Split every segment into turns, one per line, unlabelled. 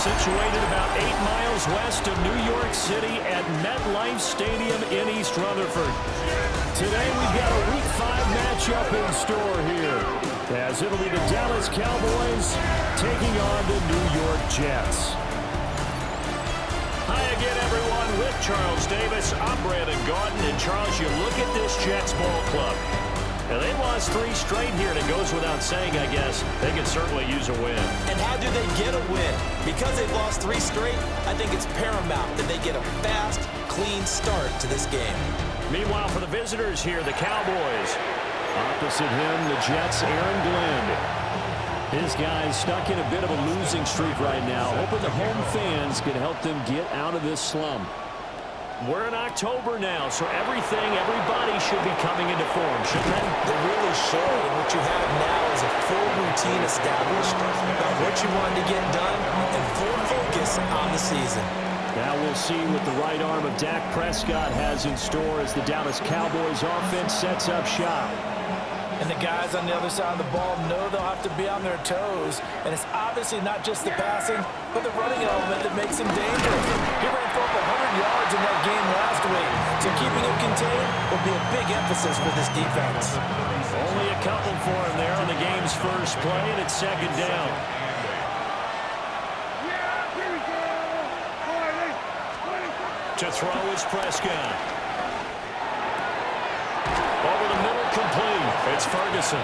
situated about 8 miles west of New York City at MetLife Stadium in East Rutherford. Today we've got a Week 5 matchup in store here, as it'll be the Dallas Cowboys taking on the New York Jets. Hi again, everyone, with Charles Davis. I'm Brandon Gaudin, and Charles, you look at this Jets ball club. Now, they lost 3 straight here, and it goes without saying, I guess, they can certainly use a win.
And how do they get a win? Because they've lost 3 straight, I think it's paramount that they get a fast, clean start to this game.
Meanwhile, for the visitors here, the Cowboys. Opposite him, the Jets' Aaron Glenn. His guy's stuck in a bit of a losing streak right now, hoping the home fans can help them get out of this slump. We're in October now, so everybody should be coming into form, shouldn't they?
They really should. And what you have now is a full routine established about what you want to get done and full focus on the season.
Now we'll see what the right arm of Dak Prescott has in store as the Dallas Cowboys offense sets up shop.
And the guys on the other side of the ball know they'll have to be on their toes. And it's obviously not just the passing, but the running element that makes him dangerous. He ran for over 100 yards in that game last week. So keeping him contained will be a big emphasis for this defense.
Only a couple for him there on the game's first play, and it's second down. To throw is Prescott. Over the middle, complete. It's Ferguson.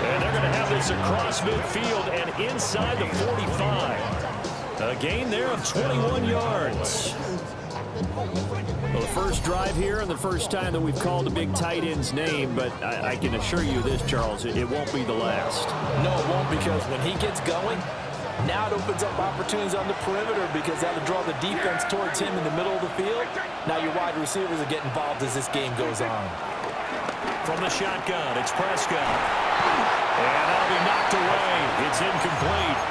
And they're going to have this across midfield and inside the 45. A gain there of 21 yards. Well, the first drive here and the first time that we've called a big tight end's name, but I can assure you this, Charles, it won't be the last.
No, it won't, because when he gets going, now it opens up opportunities on the perimeter because that'll draw the defense towards him in the middle of the field. Now your wide receivers will get involved as this game goes on.
From the shotgun, it's Prescott. And that'll be knocked away. It's incomplete.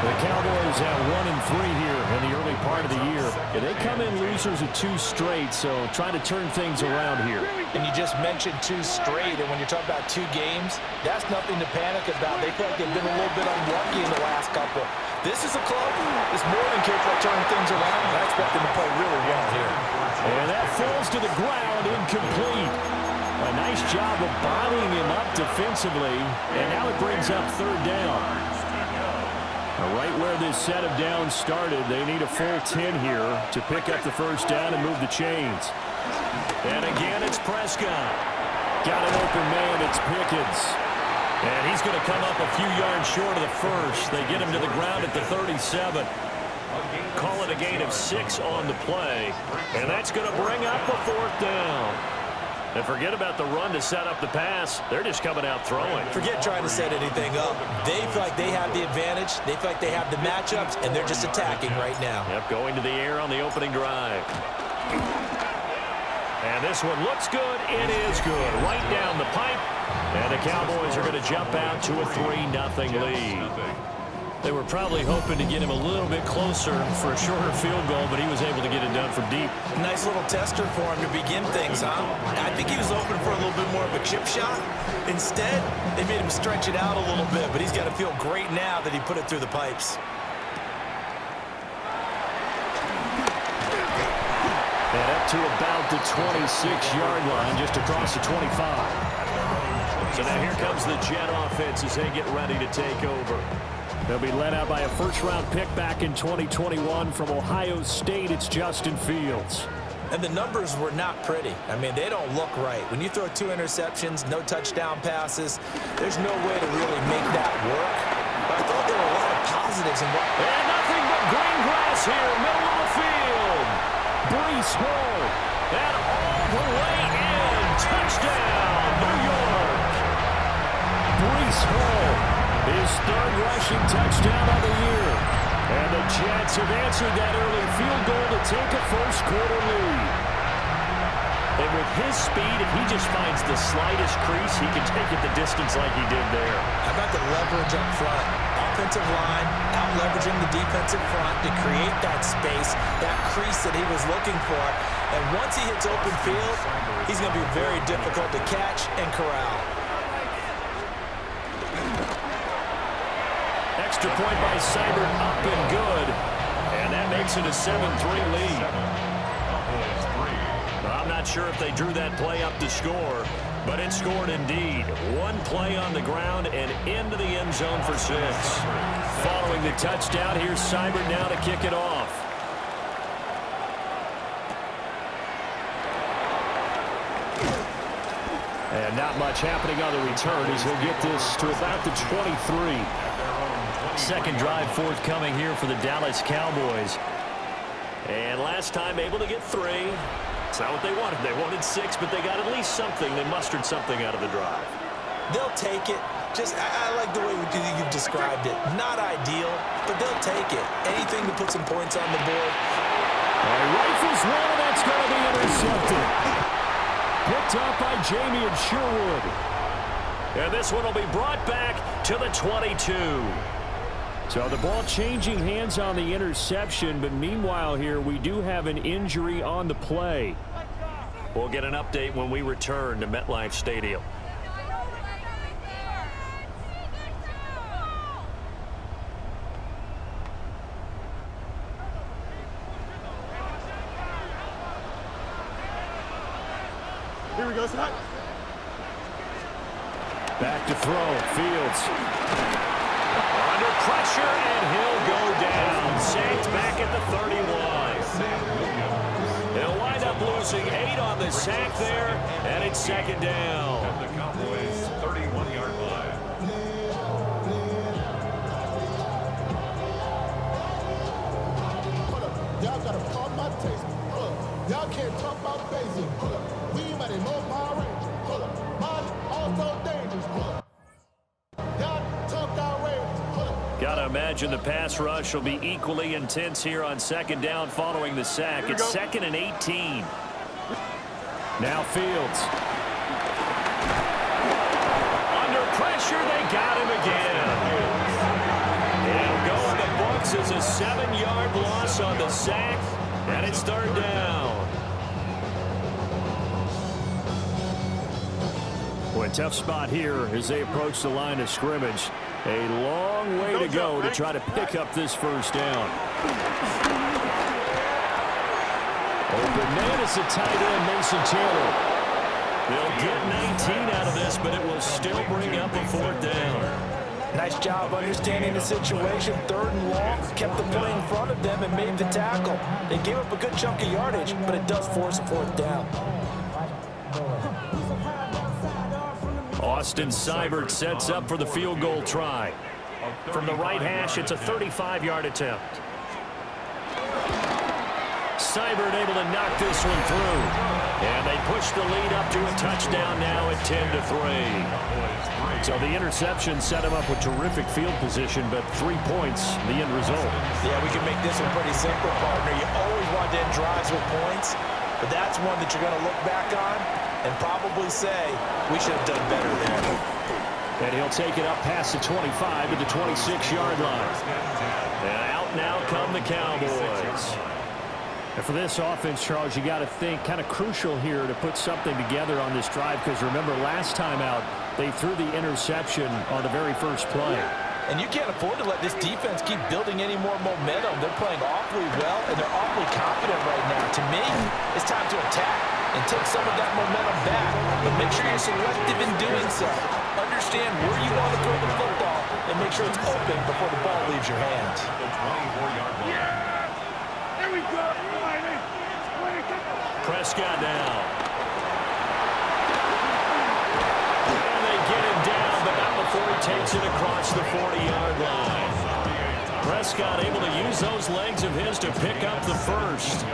The Cowboys have 1-3 here in the early part of the year. And they come in losers of 2 straight, so trying to turn things around here.
And you just mentioned 2 straight, and when you're talking about 2 games, that's nothing to panic about. They feel like they've been a little bit unlucky in the last couple. This is a club that's more than capable of turning things around, and I expect them to play really well here.
And that falls to the ground, incomplete. A nice job of bodying him up defensively, and now it brings up 3rd down. Now, right where this set of downs started, they need a full 10 here to pick up the first down and move the chains. And again, it's Prescott. Got an open man, it's Pickens. And he's going to come up a few yards short of the first. They get him to the ground at the 37. Call it a gain of 6 on the play. And that's going to bring up a 4th down. And forget about the run to set up the pass. They're just coming out throwing.
Forget trying to set anything up. They feel like they have the advantage. They feel like they have the matchups, and they're just attacking right now.
Yep, going to the air on the opening drive. And this one looks good. It is good. Right down the pipe. And the Cowboys are going to jump out to a 3-0 lead. They were probably hoping to get him a little bit closer for a shorter field goal, but he was able to get it done from deep.
Nice little tester for him to begin things, huh? I think he was open for a little bit more of a chip shot. Instead, they made him stretch it out a little bit, but he's got to feel great now that he put it through the pipes.
And up to about the 26-yard line, just across the 25. So now here comes the Jet offense as they get ready to take over. They'll be led out by a first-round pick back in 2021 from Ohio State. It's Justin Fields.
And the numbers were not pretty. I mean, they don't look right. When you throw 2 interceptions, no touchdown passes, there's no way to really make that work. But I thought there were a lot of positives. And
nothing but green grass here, middle of the field. Breece Hall, and all the way in. Touchdown, New York. Breece Hall, his 3rd rushing touchdown of the year. And the Jets have answered that early field goal to take a first-quarter lead. And with his speed, if he just finds the slightest crease, he can take it the distance like he did there.
How about the leverage up front? Offensive line out-leveraging the defensive front to create that space, that crease that he was looking for. And once he hits open field, he's going to be very difficult to catch and corral.
extra point by Seibert up and good. And that makes it a 7-3 lead. I'm not sure if they drew that play up to score, but it scored indeed. One play on the ground and into the end zone for 6. Following the touchdown, here's Seibert now to kick it off. And not much happening on the return as he'll get this to about the 23. Second drive forthcoming here for the Dallas Cowboys. And last time able to get 3. It's not what they wanted. They wanted 6, but they got at least something. They mustered something out of the drive.
They'll take it. I like the way you've described it. Not ideal, but they'll take it. Anything to put some points on the board.
Rifles one, and that's going to be intercepted. Picked up by Jamie and Sherwood. And this one will be brought back to the 22. So the ball changing hands on the interception, but meanwhile here we do have an injury on the play. We'll get an update when we return to MetLife Stadium.
Here we go, Scott.
Back to throw, Fields. Under pressure, and he'll go down. Saints back at the 31. They'll wind up losing 8 on the sack there, and it's second down.
At the Cowboys' 31-yard line.
Hold up. Y'all got to pump my taste. Hold up. Y'all can't talk about basic. Hold up. We might know Power Rangers. Hold up. Mine also dangerous. Hold up. Y'all talk outrageous. Hold up.
Gotta imagine the pass rush will be equally intense here on second down following the sack. It's 2nd and 18. Now Fields. Under pressure, they got him again. And go in the books as a 7-yard loss on the sack, and it's third down. Boy, tough spot here as they approach the line of scrimmage. A long way to go to try to pick up this first down. Open man is the tight end, Mason Taylor. They'll get 19 out of this, but it will still bring up a 4th down.
Nice job understanding the situation. 3rd and long, kept the play in front of them and made the tackle. They gave up a good chunk of yardage, but it does force a 4th down.
Austin Seibert sets up for the field goal try. From the right hash, it's a 35-yard attempt. Seibert able to knock this one through. And they push the lead up to a touchdown now at 10-3. So the interception set him up with terrific field position, but 3 points, the end result.
Yeah, we can make this one pretty simple, partner. You always want to end drives with points, but that's one that you're going to look back on and probably say, we should have done better there.
And he'll take it up past the 25 to the 26-yard line. And out now come the Cowboys. And for this offense, Charles, you got to think kind of crucial here to put something together on this drive, because remember last time out they threw the interception on the very first play.
And you can't afford to let this defense keep building any more momentum. They're playing awfully well, and they're awfully confident right now. To me, it's time to attack and take some of that momentum back, but make sure you're selective in doing so. Understand where you want to throw the football and make sure it's open before the ball leaves your hands.
The 24-yard line.
There we go.
Prescott now. And they get him down, but not before he takes it across the 40-yard line. Prescott able to use those legs of his to pick up the first.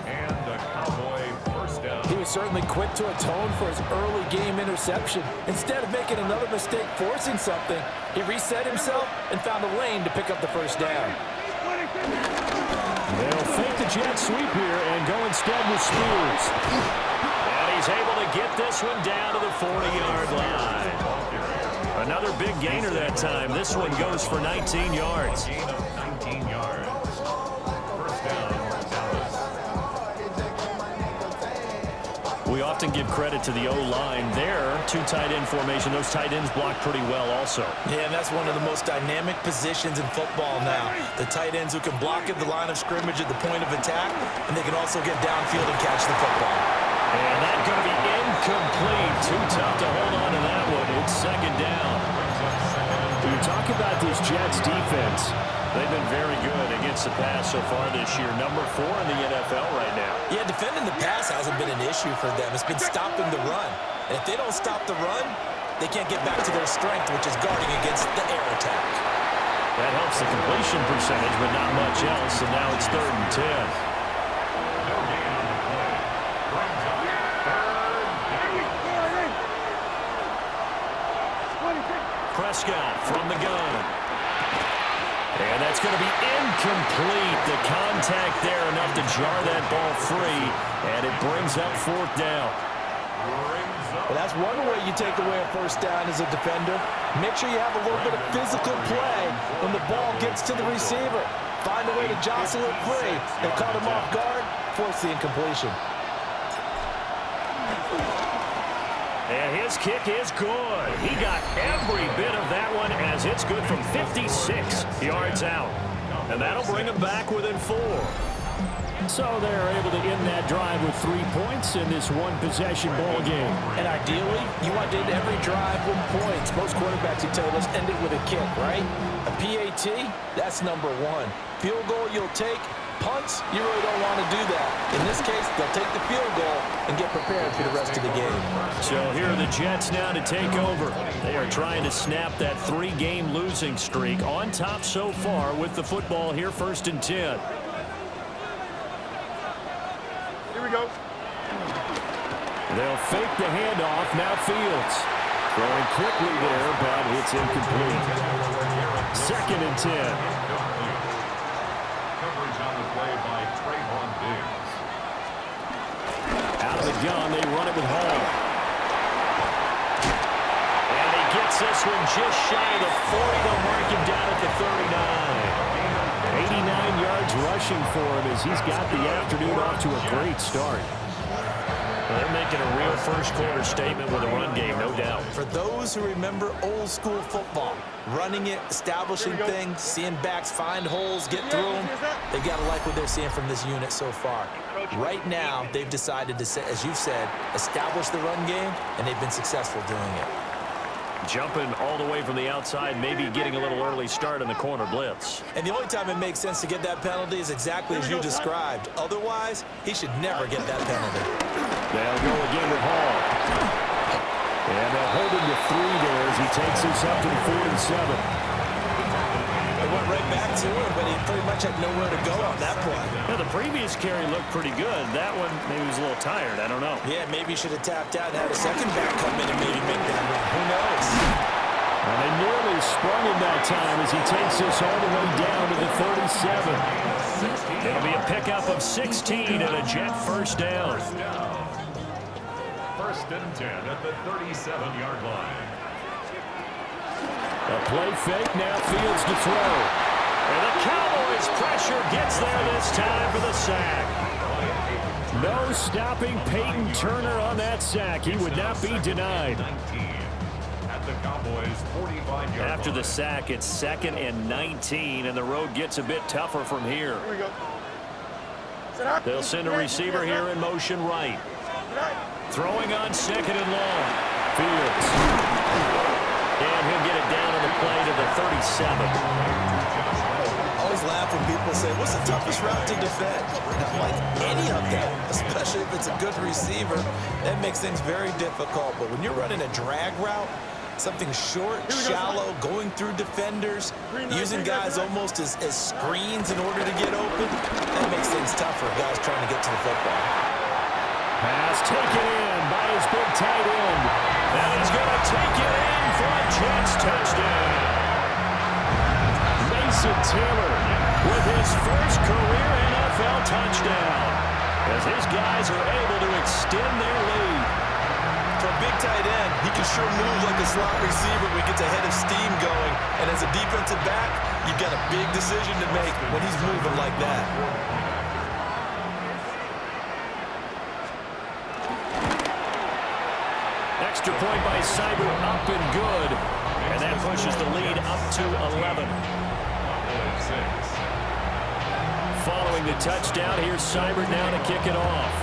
And the Cowboy first down.
He was certainly quick to atone for his early game interception. Instead of making another mistake forcing something, he reset himself and found a lane to pick up the first down.
They'll fake the jet sweep here and go instead with Spears. And he's able to get this one down to the 40-yard line. Another big gainer that time. This one goes for 19 yards.
Gain of 19 yards. First down, Dallas.
We often often give credit to the O-line there. Two tight end formation. Those tight ends block pretty well also.
Yeah, and that's one of the most dynamic positions in football now. The tight ends who can block at the line of scrimmage at the point of attack, and they can also get downfield and catch the football.
And that's going to be incomplete. Too tough to hold on to that one. It's second down. When you talk about this Jets defense, they've been very good against the pass so far this year. Number 4 in the NFL right now.
Yeah, defending the pass hasn't been an issue for them. It's been stopping the run. And if they don't stop the run, they can't get back to their strength, which is guarding against the air attack.
That helps the completion percentage, but not much else. And now it's 3rd and 10. Prescott from the gun. And that's going to be incomplete. The contact there enough to jar that ball free. And it brings up 4th down.
Well, that's one way you take away a first down as a defender. Make sure you have a little bit of physical play when the ball gets to the receiver. Find a way to jostle it free. They caught him off guard, force the incompletion.
And his kick is good. He got every bit of that one as it's good from 56 yards out. And that'll bring him back within 4. So they're able to end that drive with 3 points in this one-possession ball game.
And ideally, you want to end every drive with points. Most quarterbacks will tell you, let's end it with a kick, right? A PAT, that's number 1. Field goal you'll take. Punts, you really don't want to do that. In this case, they'll take the field goal and get prepared for the rest of the game.
So here are the Jets now to take over. They are trying to snap that 3-game losing streak. On top so far with the football here, 1st and 10.
Here we go.
They'll fake the handoff. Now Fields. Throwing quickly there, but it's incomplete. 2nd and 10. Out of the gun, they run it with Hall. And he gets this one just shy of the 40. They'll mark him down at the 39. 89 yards rushing for him as he's got the afternoon off to a great start. Well, they're making a real first-quarter statement with a run game, no doubt.
For those who remember old-school football, running it, establishing things, seeing backs find holes, get through them, they've got to like what they're seeing from this unit so far. Right now, they've decided to, as you've said, establish the run game, and they've been successful doing it.
Jumping all the way from the outside, maybe getting a little early start in the corner blitz.
And the only time it makes sense to get that penalty is exactly as you described. Otherwise, he should never get that penalty.
They'll go again with Hall. And they'll hold him to 3 there as he takes this up to the 47.
They went right back to him, but he pretty much had nowhere to go on that play.
Yeah, the previous carry looked pretty good. That one, maybe he was a little tired. I don't know.
Yeah, maybe he should have tapped out and had a second back come in and maybe make that run. Who knows?
And they nearly sprung him that time as he takes this all the way down to the 37. It'll be a pickup of 16 and a Jet first down.
1st and 10 at the 37-yard line.
A play fake, now Fields to throw. And the Cowboys pressure gets there this time for the sack. No stopping Peyton Turner on that sack. He would not be denied.
At the Cowboys 45-yard line.
After the sack, it's 2nd and 19, and the road gets a bit tougher from here.
Here we go.
They'll send a receiver here in motion right. Throwing on 2nd and long. Fields. And he'll get it down on the play to the 37.
Always laugh when people say, what's the toughest route to defend? Not like any of them, especially if it's a good receiver. That makes things very difficult. But when you're running a drag route, something short, shallow, going through defenders, using guys almost as screens in order to get open, that makes things tough for guys trying to get to the football.
Pass taken in by his big tight end. And he's going to take it in for a Jets touchdown. Mason Taylor with his first career NFL touchdown as his guys are able to extend their lead.
For a big tight end, he can sure move like a slot receiver when he gets a head of steam going. And as a defensive back, you've got a big decision to make when he's moving like that.
Extra point by Cyber, up and good. And that pushes the lead up to 11. Following the touchdown, here's Cyber now to kick it off.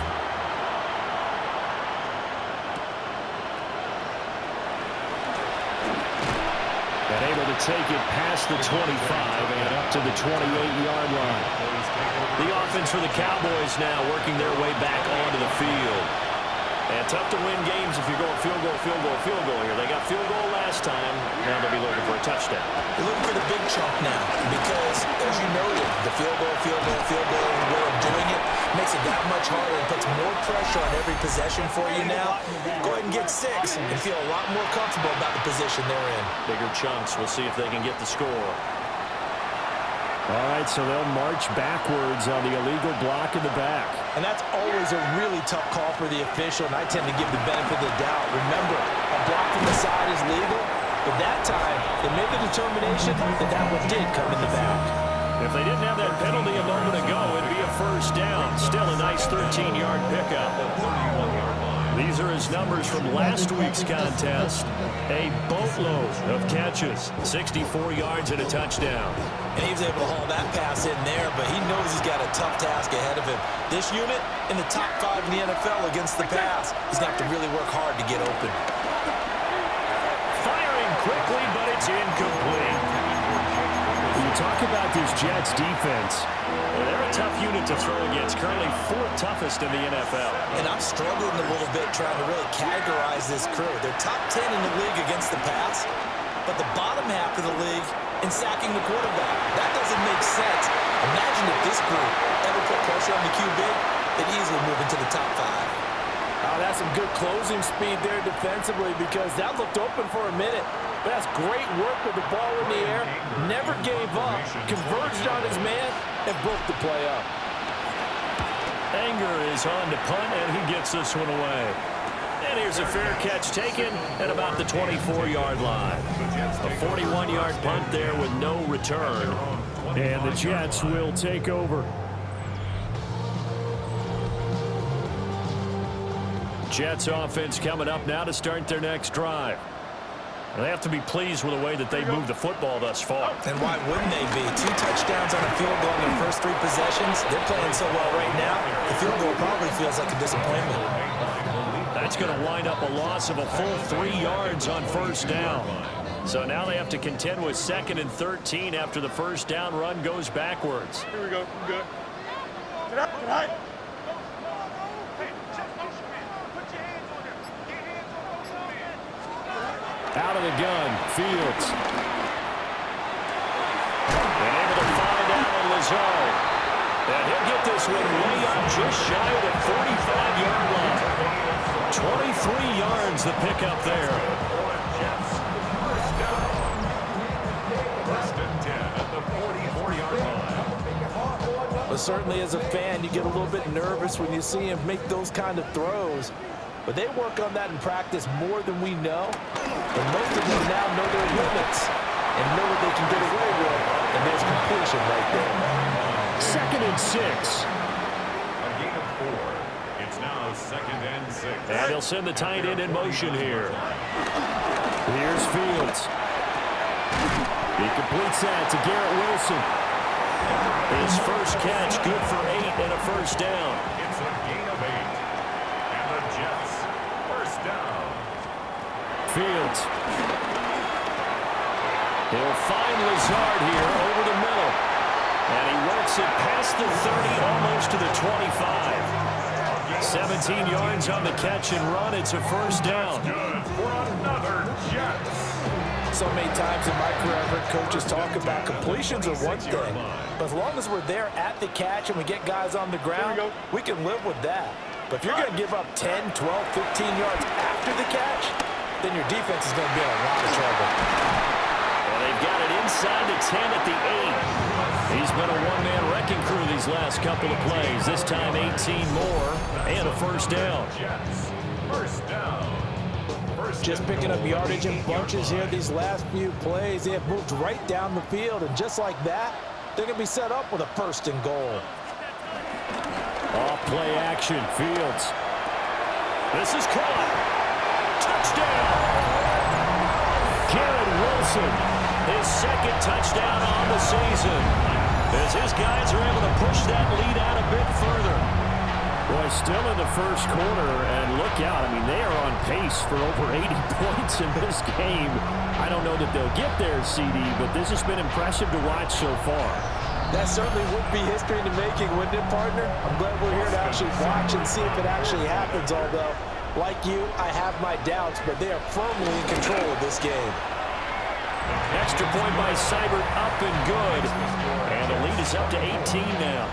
And able to take it past the 25 and up to the 28-yard line. The offense for the Cowboys now working their way back onto the field. And tough to win games if you're going field goal, field goal, field goal here. They got field goal last time. Now they'll be looking for a touchdown.
They're looking for the big chunk now because, as you noted, the field goal way of doing it makes it that much harder and puts more pressure on every possession for you now. Go ahead and get 6 and feel a lot more comfortable about the position they're in.
Bigger chunks. We'll see if they can get the score. All right, so they'll march backwards on the illegal block in the back.
And that's always a really tough call for the official, and I tend to give the benefit of the doubt. Remember, a block from the side is legal, but that time they made the determination that that one did come in the back.
If they didn't have that penalty a moment ago, it'd be a first down. Still a nice 13-yard pickup. These are his numbers from last week's contest. A boatload of catches, 64 yards and a touchdown.
And he was able to haul that pass in there, but he knows he's got a tough task ahead of him. This unit in the top 5 in the NFL against the pass. He's going to have to really work hard to get open.
Firing quickly, but it's incomplete. When you talk about this Jets defense, they're a tough unit to throw against, currently 4th toughest in the NFL.
And I'm struggling a little bit trying to really categorize this crew. They're top 10 in the league against the pass, but the bottom half of the league in sacking the quarterback. That doesn't make sense. Imagine if this group ever put pressure on the QB, they'd easily move into the top 5.
Oh, that's some good closing speed there defensively because that looked open for a minute. But that's great work with the ball in the air. Never gave up, converged on his man, and broke the play up.
Anger is on to punt, and he gets this one away. And here's a fair catch taken at about the 24-yard line. A 41-yard punt there with no return. And the Jets will take over. Jets offense coming up now to start their next drive. And they have to be pleased with the way that they moved the football thus far.
And why wouldn't they be? 2 touchdowns on a field goal in their first 3 possessions. They're playing so well right now, the field goal probably feels like a disappointment.
That's going to wind up a loss of a full 3 yards on first down. So now they have to contend with 2nd and 13 after the first down run goes backwards.
Here we go. Good. Get up. Get high.
Out of the gun, Fields. And able to find Allen Lazard. And he'll get this one way up just shy of the 45-yard line. 23 yards the pickup there.
First and 10 at the 44-yard line.
But certainly as a fan, you get a little bit nervous when you see him make those kind of throws. But they work on that in practice more than we know. And most of them now know their limits and know what they can get away with. And there's completion right there.
2nd and 6.
A gain of 4. It's now 2nd and 6.
And he'll send the tight end in motion here. Here's Fields. He completes that to Garrett Wilson. His first catch, good for 8 and a first down.
It's a gain of 8. And the Jets, first down.
Fields. He'll find Lazard here over the middle. And he works it past the 30, almost to the 25. 17 yards on the catch and run. It's a first down.
Good for another Jets.
So many times in my career, I've heard coaches talk about completions are one thing. But as long as we're there at the catch and we get guys on the ground, we can live with that. But if you're going to give up 10, 12, 15 yards after the catch, then your defense is going to be in a lot of trouble.
And they've got it inside the 10 at the 8. He's been a one-man wrecking crew these last couple of plays. This time 18 more and a first down.
Jets, first down.
Just picking up yardage in bunches here these last few plays. They have moved right down the field, and just like that, they're going to be set up with a first and goal.
Off play action, Fields. This is caught. touchdown! Garrett Wilson, his second touchdown on the season, as his guys are able to push that lead out a bit further. Boy, still in the first quarter, and look out. I mean, they are on pace for over 80 points in this game. I don't know that they'll get there, CD, but this has been impressive to watch so far.
That certainly would be history in the making, wouldn't it, partner? I'm glad we're here to actually watch and see if it actually happens, although, like you, I have my doubts, but they are firmly in control of this game.
Extra point by Seibert, up and good. And the lead is up to 18 now.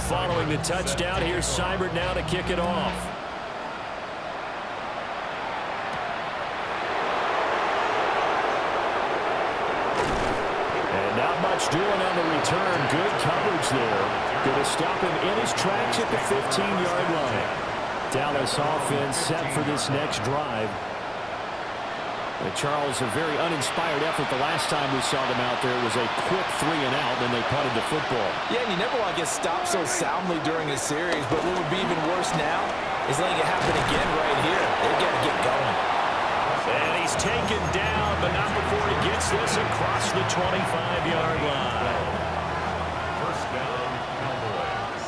Following the touchdown, here's Seibert now to kick it off. And not much doing on the return. Good coverage there. Going to stop him in his tracks at the 15-yard line. Dallas offense set for this next drive. Charles, a very uninspired effort the last time we saw them out there. It was a quick 3-and-out, then they punted the football.
Yeah, and you never want to get stopped so soundly during a series, but what would be even worse now is letting it happen again right here. They've got to get going.
And he's taken down, but not before he gets this across the 25-yard line.
First down, Cowboys.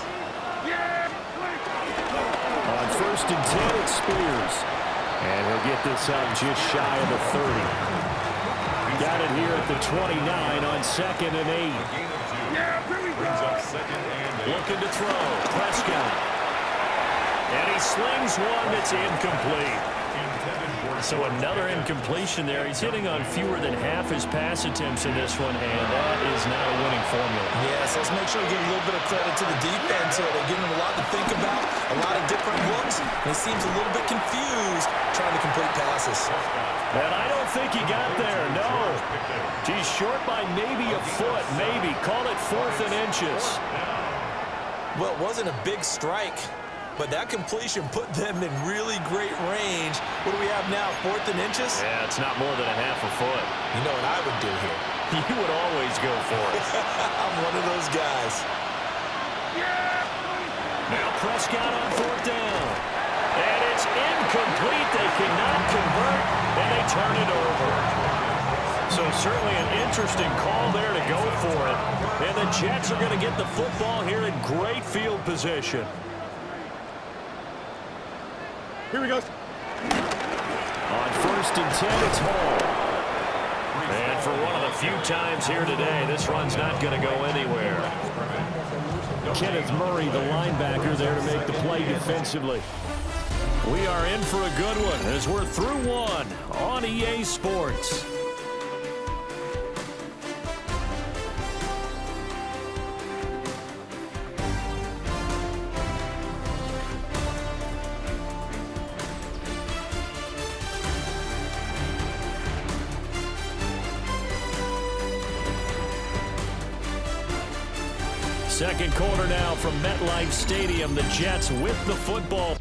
On first and 10, it's Spears. And he'll get this up just shy of the 30. Got it here at the 29 on second and 8.
Brings up second and 8.
Looking to throw. Prescott. And he slings one that's incomplete. So another incompletion there. He's hitting on fewer than half his pass attempts in this one, and that is not a winning formula.
Yes, let's make sure we give a little bit of credit to the defense here. They're giving him a lot to think about, a lot of different looks, and he seems a little bit confused trying to complete passes.
And I don't think he got there, no. He's short by maybe a foot, maybe. Call it 4th and inches.
Well, it wasn't a big strike, but that completion put them in really great range. What do we have now, 4th and inches?
Yeah, it's not more than a half a foot.
You know what I would do here?
You would always go for it.
I'm one of those guys.
Now Prescott on 4th down. And it's incomplete. They cannot convert, and they turn it over. So certainly an interesting call there to go for it. And the Jets are going to get the football here in great field position.
Here we go.
On first and 10, it's Hall. And for one of the few times here today, this run's not going to go anywhere. Kenneth Murray, the linebacker, there to make the play defensively. We are in for a good one as we're through one on EA Sports. Second quarter now from MetLife Stadium. The Jets with the football.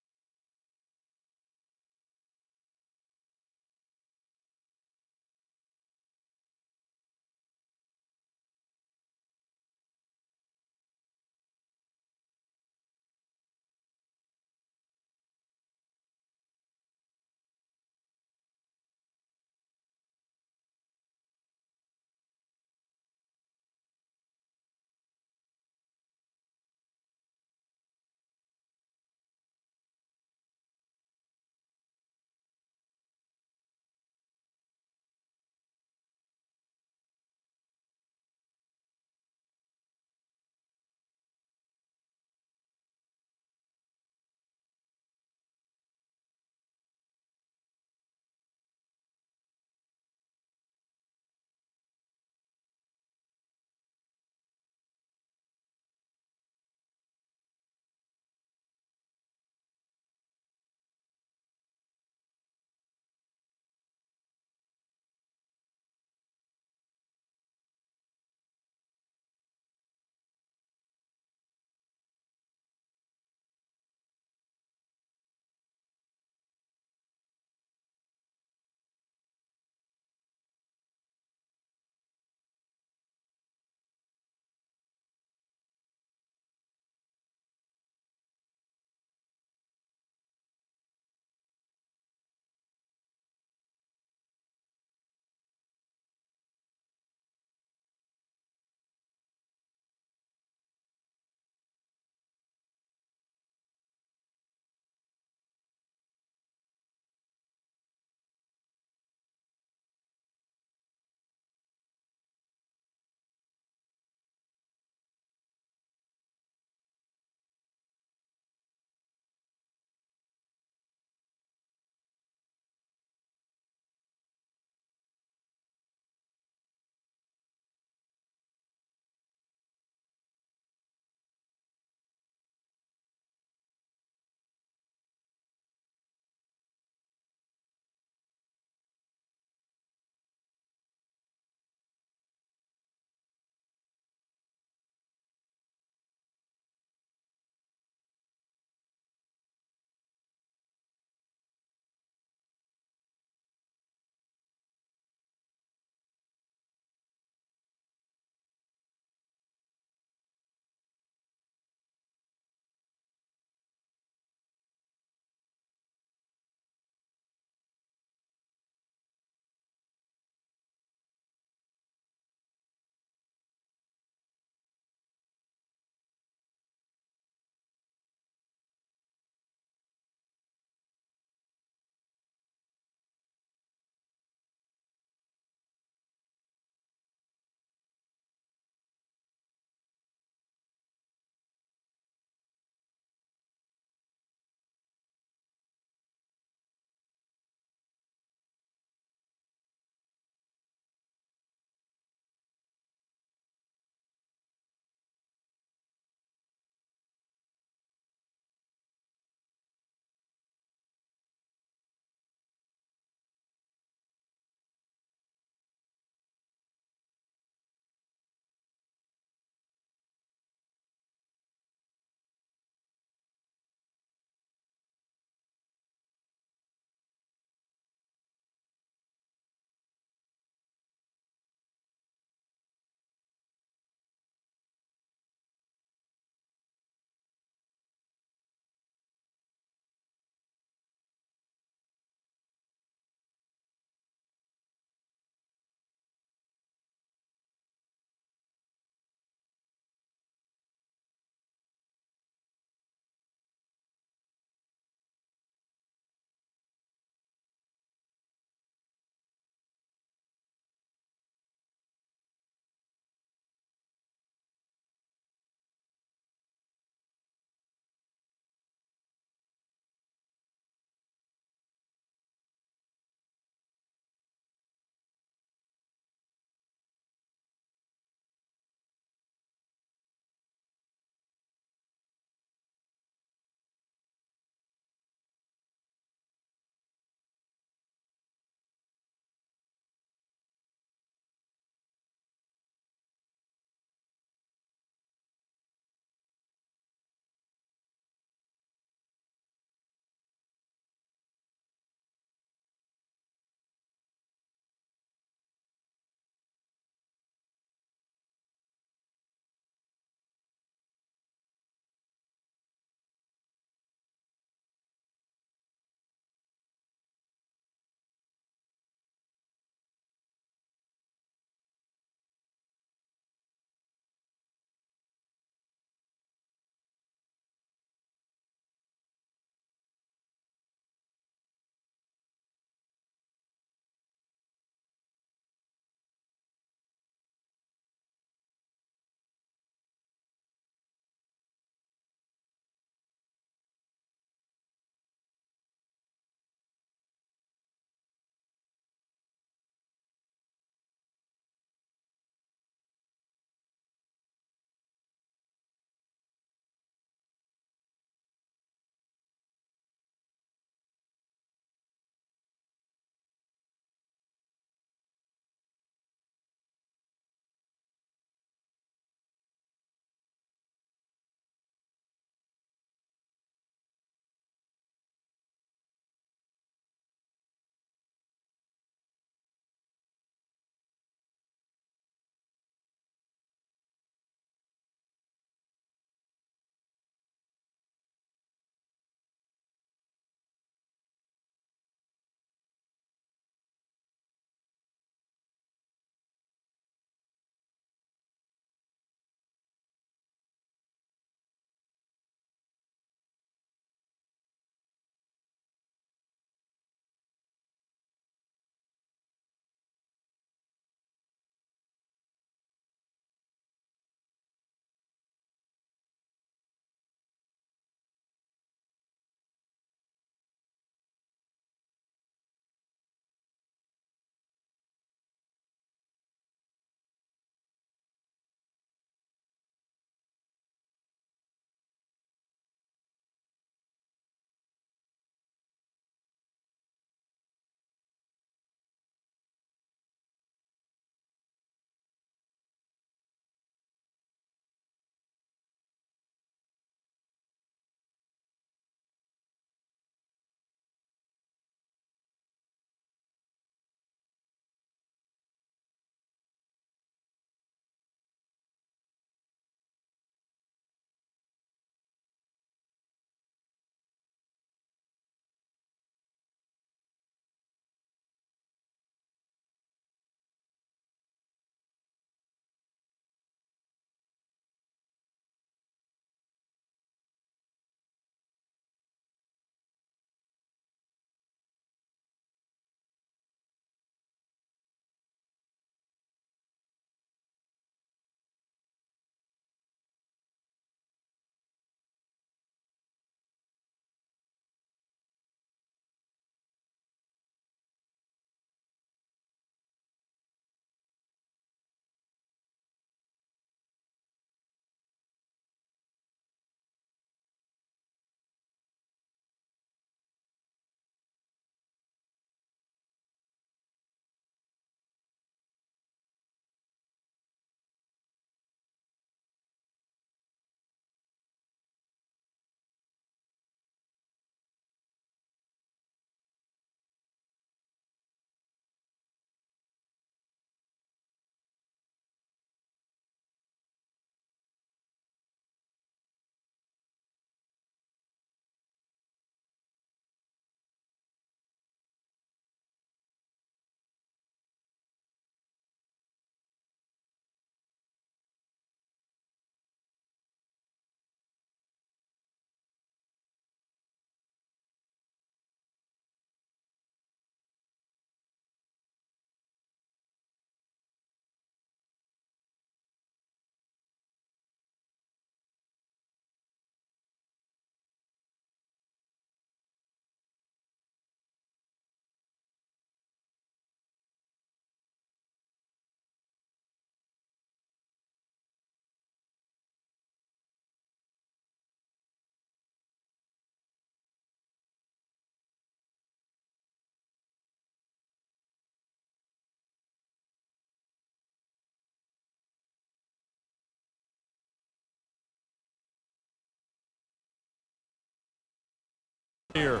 here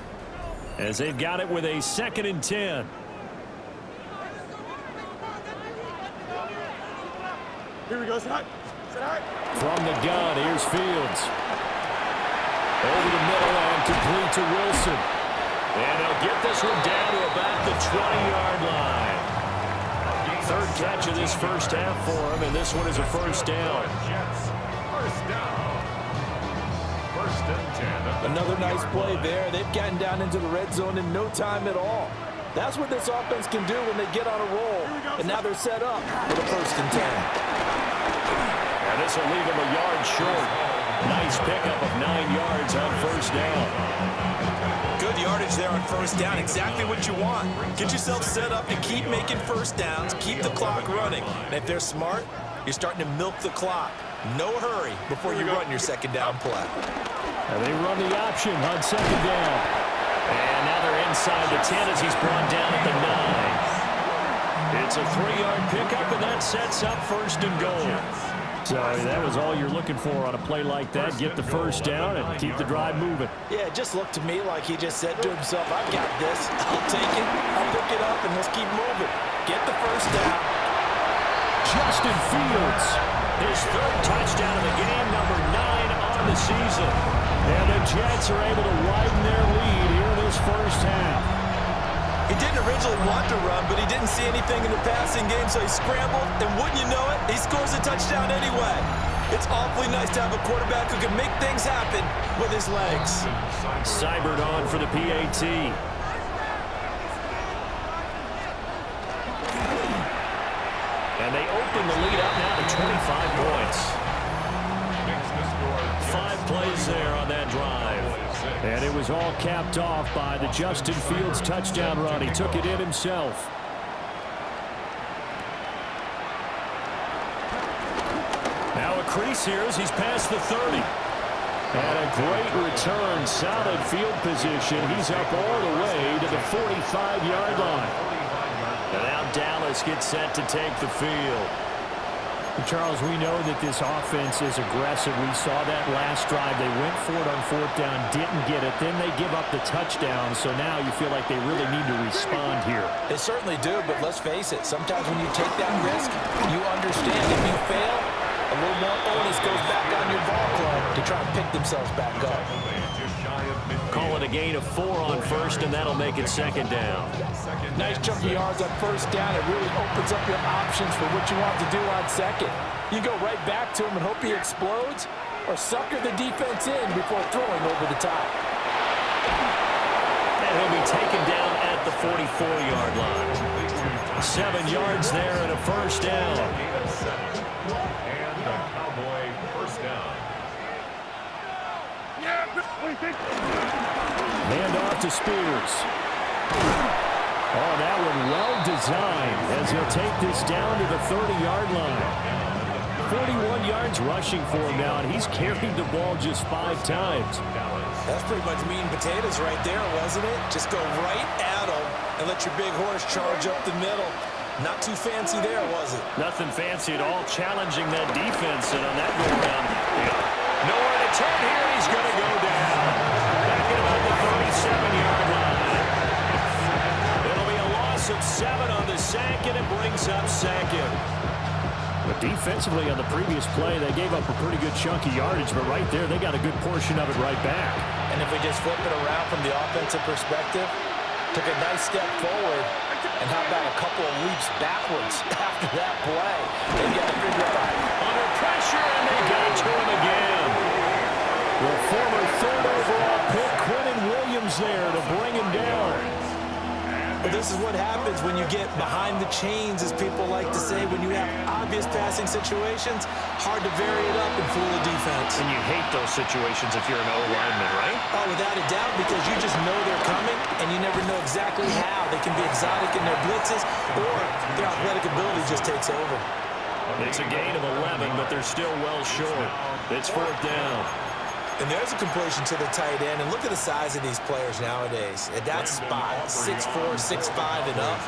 as they've got it with a 2nd and 10.
Here we go. Sit high.
From the gun, here's Fields. Over the middle and complete to Wilson. And they'll get this one down to about the 20-yard line. 3rd catch of this first half for him, and this one is a first down.
First down. 1st and 10.
Another nice play there. They've gotten down into the red zone in no time at all. That's what this offense can do when they get on a roll. And now they're set up for the 1st and 10.
And this will leave him a yard short. Nice pickup of 9 yards on 1st down.
Good yardage there on 1st down. Exactly what you want. Get yourself set up to keep making 1st downs, keep the clock running. And if they're smart, you're starting to milk the clock. No hurry before you run your 2nd down play.
And they run the option on 2nd down. And now they're inside the 10 as he's brought down at the 9. It's a 3-yard pickup, and that sets up 1st and goal. So that was all you're looking for on a play like that. Get the 1st down and keep the drive moving.
Yeah, it just looked to me like he just said to himself, I've got this. I'll take it. I'll pick it up, and let's keep moving. Get the 1st down.
Justin Fields, his 3rd touchdown of the game, number 9 on the season. And the Jets are able to widen their lead here in this first half.
He didn't originally want to run, but he didn't see anything in the passing game, so he scrambled, and wouldn't you know it, he scores a touchdown anyway. It's awfully nice to have a quarterback who can make things happen with his legs.
Seibert on for the PAT. And they open the lead up now to 25 points. 5 plays there on that drive. And it was all capped off by the Justin Fields touchdown run. He took it in himself. Now a crease here as he's past the 30. And a great return, solid field position. He's up all the way to the 45-yard line. And now Dallas gets set to take the field. Charles, we know that this offense is aggressive. We saw that last drive. They went for it on 4th down, didn't get it. Then they give up the touchdown. So now you feel like they really need to respond here.
They certainly do, but let's face it. Sometimes when you take that risk, you understand if you fail, a little more onus goes back on your ball club to try and pick themselves back up.
Call it a gain of 4 on 1st, and that'll make it 2nd down.
Nice chunk of yards on 1st down. It really opens up your options for what you want to do on 2nd. You go right back to him and hope he explodes, or sucker the defense in before throwing over the top.
And he'll be taken down at the 44-yard line. 7 yards there and a 1st down.
And the Cowboy 1st down.
Hand off to Spears. Oh, that one well designed as he'll take this down to the 30-yard line. 41 yards rushing for him now, and he's carried the ball just 5 times.
That's pretty much meat and potatoes right there, wasn't it? Just go right at him and let your big horse charge up the middle. Not too fancy there, was it?
Nothing fancy at all, challenging that defense, and on that go-around, nowhere to turn here, he's going to go down. Back at about the 37-yard line. It'll be a loss of 7 on the sack, and it brings up 2nd. But defensively on the previous play, they gave up a pretty good chunk of yardage, but right there, they got a good portion of it right back.
And if we just flip it around from the offensive perspective, took a nice step forward, and how about a couple of leaps backwards after that play? They got to figure out.
Under pressure, and they got to him again. The former 3rd overall pick, Quentin Williams there to bring him down.
But this is what happens when you get behind the chains, as people like to say, when you have obvious passing situations, hard to vary it up and fool the defense.
And you hate those situations if you're an O-lineman, right?
Oh, without a doubt, because you just know they're coming, and you never know exactly how. They can be exotic in their blitzes, or their athletic ability just takes over.
It's a gain of 11, but they're still well short. It's 4th down.
And there's a completion to the tight end. And look at the size of these players nowadays. At that spot, 6'4", 6'5", and up.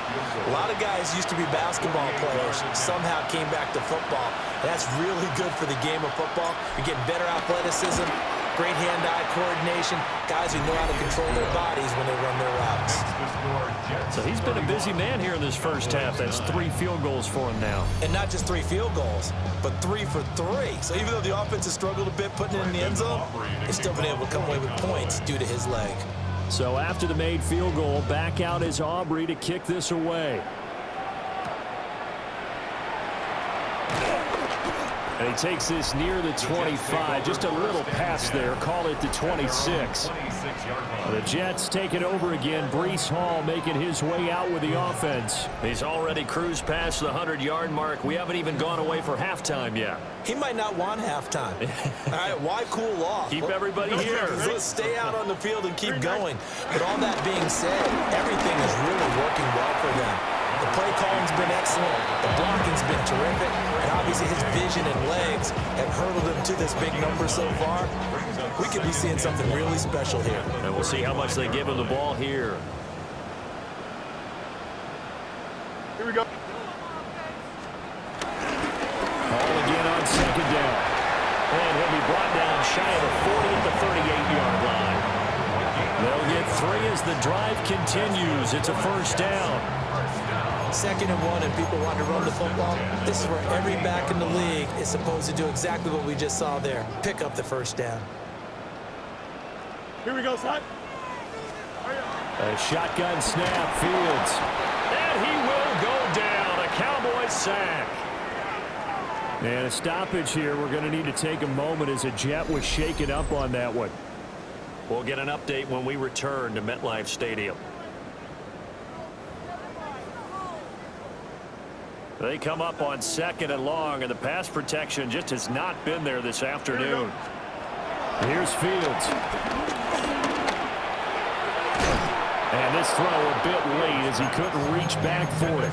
A lot of guys used to be basketball players, somehow came back to football. And that's really good for the game of football. You're getting better athleticism, great hand-eye coordination, guys who know how to control their bodies when they run their routes.
So he's been a busy man here in this first half. That's 3 field goals for him now.
And not just 3 field goals, but 3 for 3. So even though the offense has struggled a bit putting it in the end zone, they've still been able to come away with points due to his leg.
So after the made field goal, back out is Aubrey to kick this away. And he takes this near the 25. Just a little pass there. Call it the 26. The Jets take it over again. Breece Hall making his way out with the offense. He's already cruised past the 100-yard mark. We haven't even gone away for halftime yet.
He might not want halftime. All right, why cool off?
Keep everybody here.
Let's stay out on the field and keep going. But all that being said, everything is really working well for them. The play calling's been excellent. The blocking's been terrific. And obviously his vision and legs have hurdled him to this big number so far. We could be seeing something really special here.
And we'll see how much they give him the ball here.
Here we go.
Ball again on second down. And he'll be brought down shy of the 40 at the 38-yard line. They'll get 3 as the drive continues. It's a first down.
2nd and 1 and people want to run the football. This is where every back in the league is supposed to do exactly what we just saw there. Pick up the first down.
Here we go, son.
A shotgun snap, Fields. And he will go down. A Cowboys sack. And a stoppage here. We're going to need to take a moment as a Jet was shaken up on that one. We'll get an update when we return to MetLife Stadium. They come up on 2nd and long, and the pass protection just has not been there this afternoon. Here's Fields. And this throw a bit late as he couldn't reach back for it.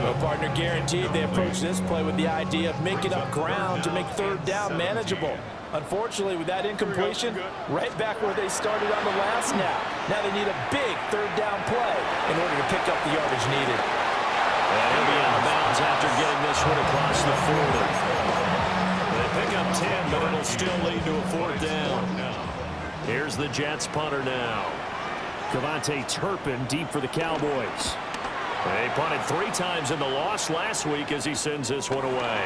No partner guaranteed. They approach this play with the idea of making up ground to make 3rd down manageable. Unfortunately, with that incompletion, right back where they started on the last snap. Now they need a big 3rd down play in order to pick up the yardage needed.
And he'll be out of bounds after getting this one across the 40. They pick up 10, but it'll still lead to a 4th down. Here's the Jets punter now. Cavante Turpin deep for the Cowboys. They punted 3 times in the loss last week as he sends this one away.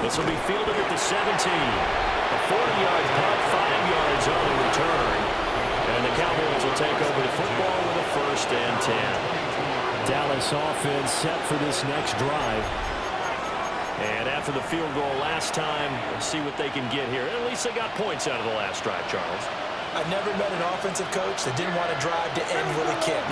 This will be fielded at the 17. A 40-yard punt, 5 yards on the return. And the Cowboys will take over the football with a 1st and 10. Dallas offense set for this next drive. And after the field goal last time, we'll see what they can get here. At least they got points out of the last drive, Charles.
I've never met an offensive coach that didn't want to drive to end with a kick.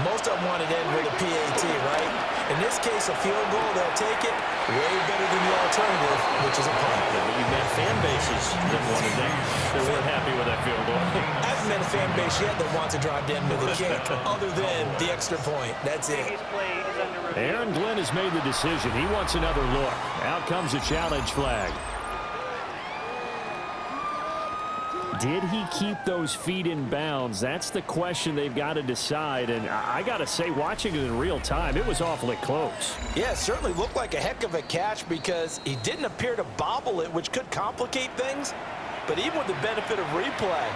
Most of them want to end with a PAT, right? In this case, a field goal, they'll take it way better than the alternative, which is a punt.
Yeah, but you've met fan bases that wanted that. They weren't happy with that field goal.
I haven't met a fan base yet that wants to drive to end with a kick, other than the extra point. That's it.
Aaron Glenn has made the decision. He wants another look. Out comes a challenge flag. Did he keep those feet in bounds? That's the question they've got to decide. And I got to say, watching it in real time, it was awfully close.
Yeah, it certainly looked like a heck of a catch because he didn't appear to bobble it, which could complicate things. But even with the benefit of replay,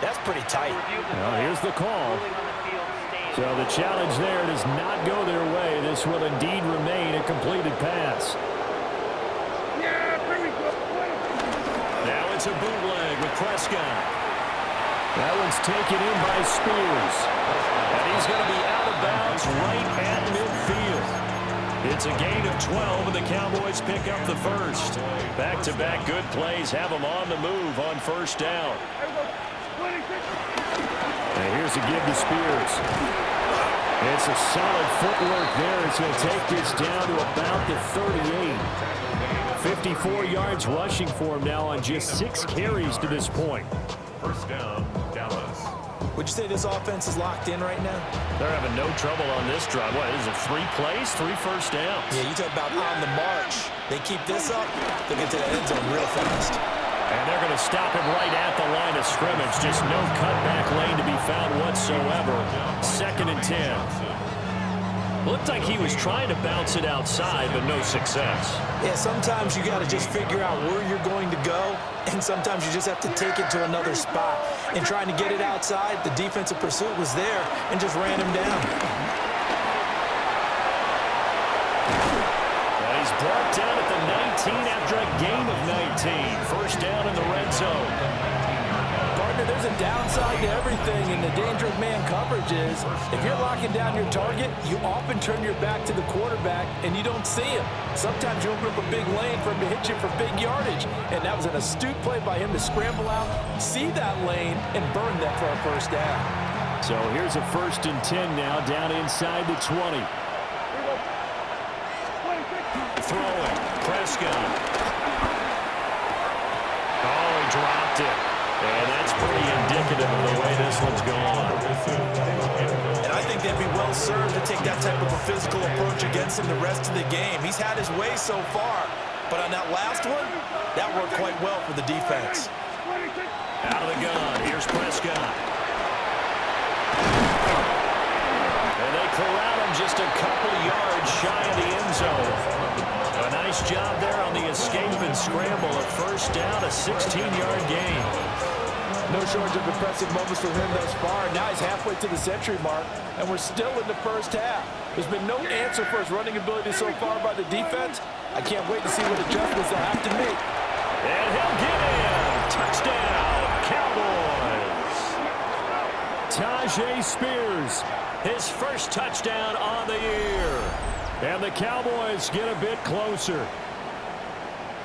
that's pretty tight.
Well, here's the call. So the challenge there does not go their way. This will indeed remain a completed pass. Now it's a bootleg with Prescott. That one's taken in by Spears. And he's going to be out of bounds right at midfield. It's a gain of 12, and the Cowboys pick up the first. Back-to-back good plays have them on the move on 1st down. And here's a give to Spears. It's a solid footwork there. It's going to take this down to about the 38. 54 yards rushing for him now on just 6 carries to this point.
1st down, Dallas.
Would you say this offense is locked in right now?
They're having no trouble on this drive. What, is it 3 plays, 3 first downs?
Yeah, you talk about on the march. They keep this up, they'll get to the end zone real fast.
And they're going to stop him right at the line of scrimmage. Just no cutback lane to be found whatsoever. 2nd and 10. Looked like he was trying to bounce it outside, but no success.
Yeah, sometimes you got to just figure out where you're going to go, and sometimes you just have to take it to another spot. And trying to get it outside, the defensive pursuit was there and just ran him down.
And he's brought down at the 19 after a gain of 19. First down in the red zone.
Partner, there's a downside to everything, and the danger of man coverage is if you're locking down your target, you often turn your back to the quarterback and you don't see him. Sometimes you open up a big lane for him to hit you for big yardage, and that was an astute play by him to scramble out, see that lane, and burn that for a first down.
So here's a 1st and 10 now, down inside the 20. Throwing, Prescott. Oh, he dropped it. And that's pretty indicative of the way this one's gone.
And I think they'd be well served to take that type of a physical approach against him the rest of the game. He's had his way so far, but on that last one, that worked quite well for the defense.
Out of the gun, here's Prescott. And they corral him just a couple yards shy of the end zone. A nice job there on the escape and scramble. A first down, a 16-yard gain.
No shortage of impressive moments for him thus far. Now he's halfway to the century mark, and we're still in the first half. There's been no answer for his running ability so far by the defense. I can't wait to see what adjustments they'll have to make.
And he'll get in. Touchdown, Cowboys. Tajay Spears, his first touchdown on the year. And the Cowboys get a bit closer.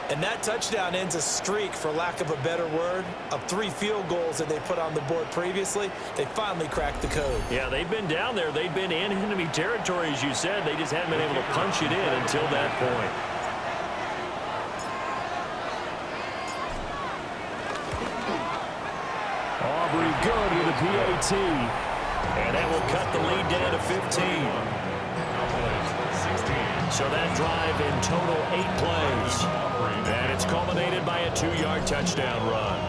And that touchdown ends a streak, for lack of a better word, of 3 field goals that they put on the board previously. They finally cracked the code.
Yeah, they've been down there. They've been in enemy territory, as you said. They just haven't been able to punch it in until that point. Aubrey good with a PAT. And that will cut the lead down to 15. So that drive in total 8 plays. And it's culminated by a 2-yard touchdown run.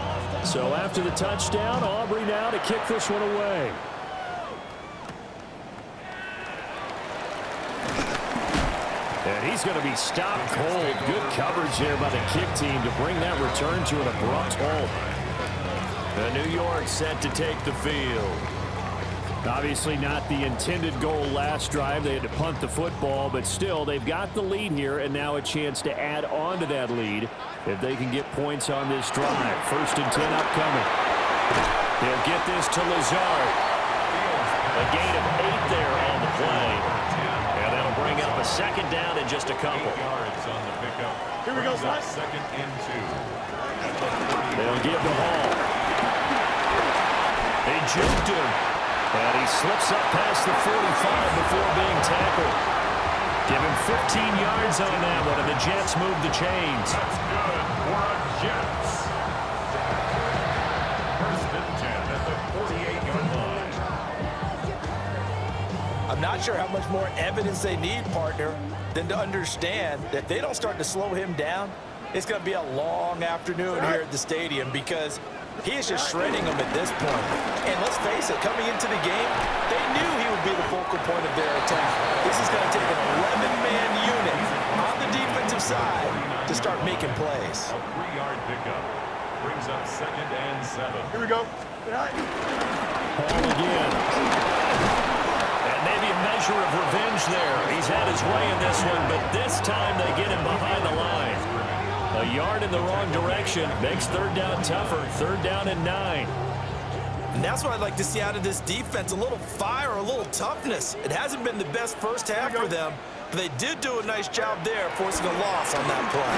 So after the touchdown, Aubrey now to kick this one away. And he's going to be stopped cold. Good coverage there by the kick team to bring that return to an abrupt halt. The New York set to take the field. Obviously not the intended goal last drive. They had to punt the football, but still they've got the lead here, and now a chance to add on to that lead if they can get points on this drive. 1st and 10 upcoming. They'll get this to Lazard. A gain of 8 there on the play. And that'll bring up a 2nd down in just a couple.
8 yards on the pickup. Here we go, 2nd and 2.
They'll give the ball. They juked him. And he slips up past the 45 before being tackled. Give him 15 yards on that one, and the Jets move the chains.
That's good for a Jets. 1st and 10 at the 48-yard line.
I'm not sure how much more evidence they need, partner, than to understand that if they don't start to slow him down, it's going to be a long afternoon here at the stadium, because he is just shredding them at this point. And let's face it, coming into the game, they knew he would be the focal point of their attack. This is going to take an 11-man unit on the defensive side to start making plays.
A 3-yard pickup brings up 2nd and 7.
Here we go.
Ball again. And maybe a measure of revenge there. He's had his way in this one, but this time they get him behind the line. A yard in the wrong direction makes 3rd down tougher. 3rd down and 9.
And that's what I'd like to see out of this defense, a little fire, a little toughness. It hasn't been the best first half for them, but they did do a nice job there, forcing a loss on that play.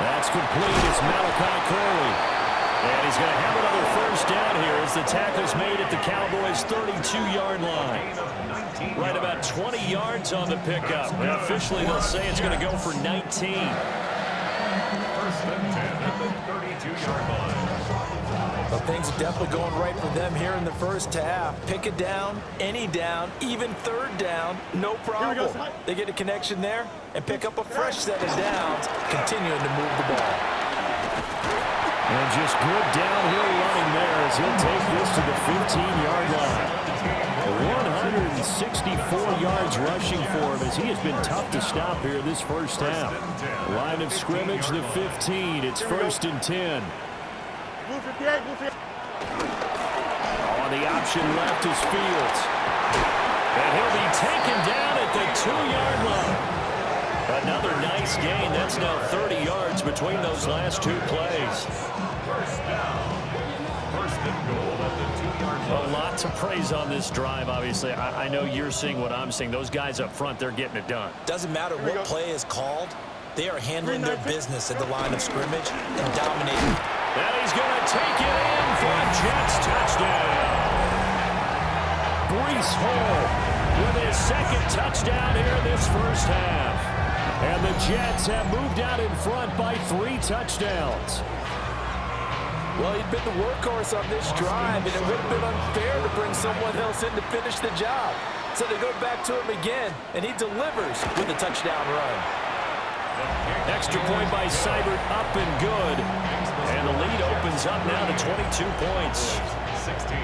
That's complete. It's Malachi Corley. And he's going to have another first down here as the tackle's made at the Cowboys' 32-yard line. Right about 20 yards on the pickup. And officially, they'll say it's going to go for 19.
1st and 10 at the 32-yard line.
Well, things are definitely going right for them here in the first half. Pick it down, any down, even 3rd down, no problem. They get a connection there and pick up a fresh set of downs, continuing to move the ball.
And just good downhill running there as he'll take this to the 15-yard line. 264 yards rushing for him as he has been tough to stop here this first half. Line of scrimmage, the 15. It's 1st and 10. On the option left is Fields. And he'll be taken down at the 2-yard line. Another nice gain. That's now 30 yards between those last two plays.
First down. First and goal at the 2-yard line.
A lot to praise on this drive, obviously. I know you're seeing what I'm seeing. Those guys up front, they're getting it done.
Doesn't matter what play is called. They are handling their business at the line of scrimmage and dominating.
And he's going to take it in for a Jets touchdown. Breece Hall with his second touchdown here in this first half. And the Jets have moved out in front by 3 touchdowns.
Well, he'd been the workhorse on this drive, and it would have been unfair to bring someone else in to finish the job. So they go back to him again, and he delivers with a touchdown run.
Extra point by Seibert, up and good. And the lead opens up now to 22 points.
16.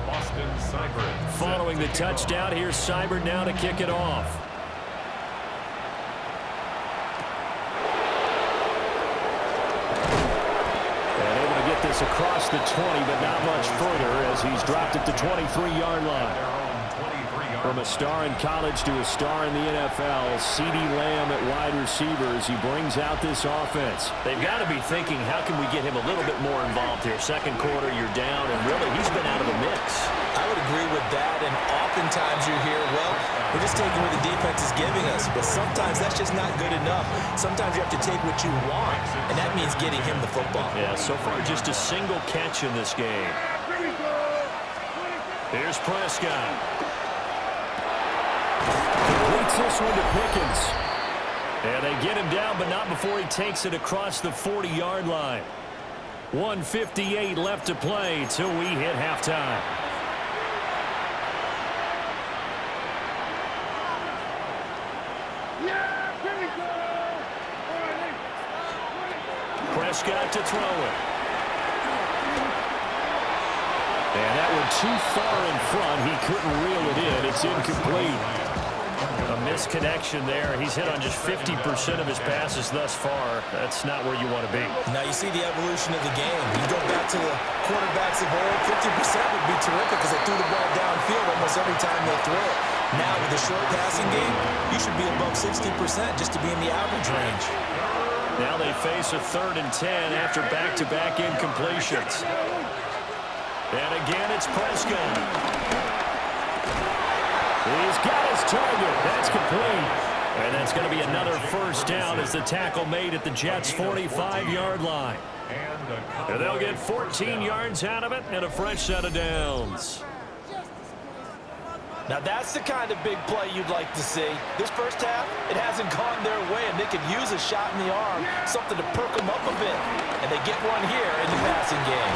Boston Seibert.
Following the touchdown, here's Seibert now to kick it off. And able to get this across the 20, but not much further as he's dropped it to 23-yard line. From a star in college to a star in the NFL, CeeDee Lamb at wide receiver as he brings out this offense. They've got to be thinking, how can we get him a little bit more involved here? Second quarter, you're down, and really, he's been out of the mix.
I would agree with that, and oftentimes you hear, well, we're just taking what the defense is giving us, but sometimes that's just not good enough. Sometimes you have to take what you want, and that means getting him the football.
Yeah, so far just a single catch in this game. Here's Prescott. Completes this one to Pickens. And they get him down, but not before he takes it across the 40-yard line. 1:58 left to play till we hit halftime. Prescott to throw it. And that one too far in front. He couldn't reel it in. It's incomplete. A misconnection there. He's hit on just 50% of his passes thus far. That's not where you want to be.
Now you see the evolution of the game. You go back to the quarterbacks of old, 50% would be terrific because they threw the ball downfield almost every time they throw it. Now with the short passing game, you should be above 60% just to be in the average range.
Now they face a 3rd and 10 after back-to-back incompletions. And again, it's Prescott. He's got his target. That's complete. And that's going to be another first down as the tackle made at the Jets' 45-yard line. And they'll get 14 yards out of it and a fresh set of downs.
Now that's the kind of big play you'd like to see. This first half, it hasn't gone their way, and they could use a shot in the arm, something to perk them up a bit. And they get one here in the passing game.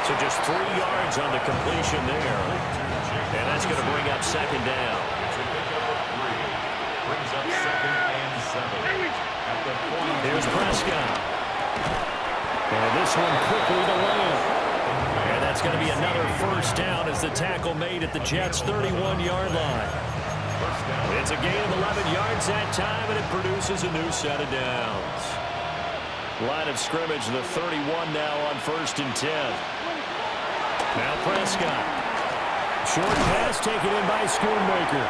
So just 3 yards on the completion there. And that's going to bring up second down.
Brings up 2nd and 7. At the point.
Here's Prescott. And this one quickly to Lamb. And that's going to be another first down as the tackle made at the Jets' 31-yard line. It's a gain of 11 yards that time, and it produces a new set of downs. Line of scrimmage, the 31 now on 1st and 10. Now Prescott. Short pass taken in by Schoonmaker.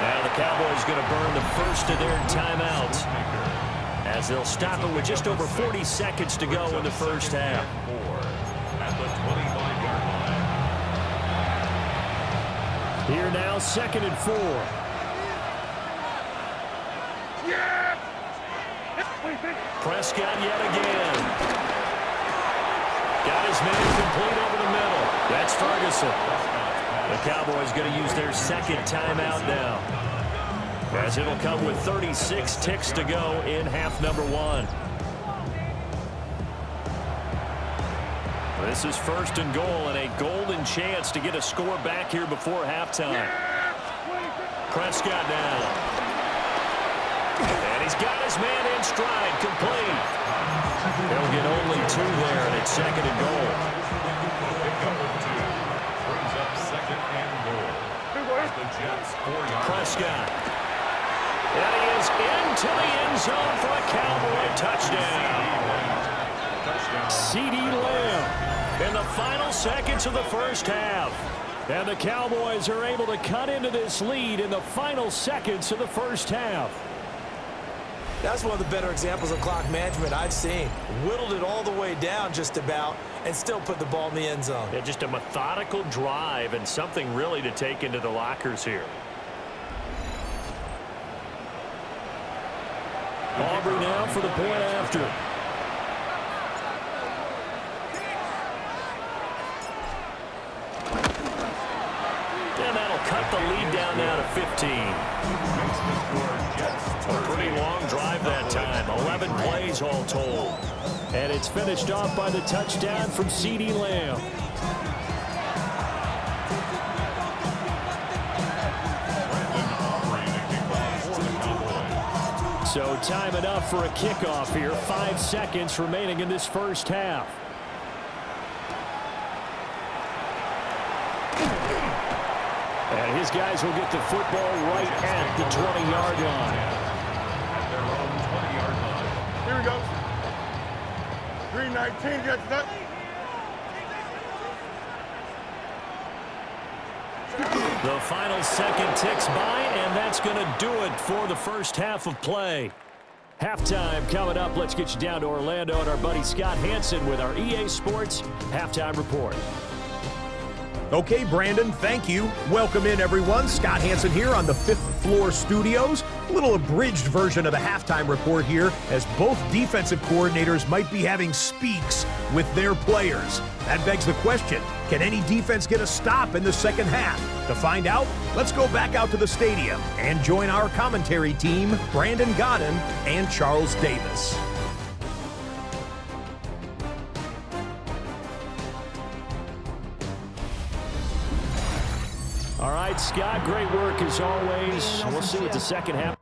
Now the Cowboys going to burn the first of their timeouts as they'll stop it with just over 40 seconds to go in the first half.
At the 25-yard line.
Here now, 2nd and 4. Prescott yet again. Got his man complete over the middle. That's Ferguson. The Cowboys going to use their second timeout now, as it'll come with 36 ticks to go in half number 1. This is 1st and goal and a golden chance to get a score back here before halftime. Prescott now. And he's got his man in stride, complete. He'll get only 2 there, and it's second and goal.
Pickup of 2 brings up second and goal. The Jets 4-yard.
Prescott. And he is into the end zone for a Cowboy touchdown. CeeDee Lamb in the final seconds of the first half. And the Cowboys are able to cut into this lead in the final seconds of the first half.
That's one of the better examples of clock management I've seen. Whittled it all the way down just about and still put the ball in the end zone.
Yeah, just a methodical drive and something really to take into the lockers here. Aubrey now for the point after. And that'll cut the lead down now to 15. A pretty long drive that time. 11 plays all told. And it's finished off by the touchdown from CeeDee Lamb. So time enough for a kickoff here. 5 seconds remaining in this first half. And his guys will get the football right at the 20-yard line.
At their own 20-yard line.
Here we go. 319, get that.
The final second ticks by, and that's going to do it for the first half of play. Halftime coming up. Let's get you down to Orlando and our buddy Scott Hansen with our EA Sports Halftime Report.
Okay, Brandon, thank you. Welcome in, everyone. Scott Hansen here on the 5th floor studios. A little abridged version of the halftime report here, as both defensive coordinators might be having speaks with their players. That begs the question, can any defense get a stop in the second half? To find out, let's go back out to the stadium and join our commentary team, Brandon Godden and Charles Davis.
All right, Scott, great work as always. We'll see what the second half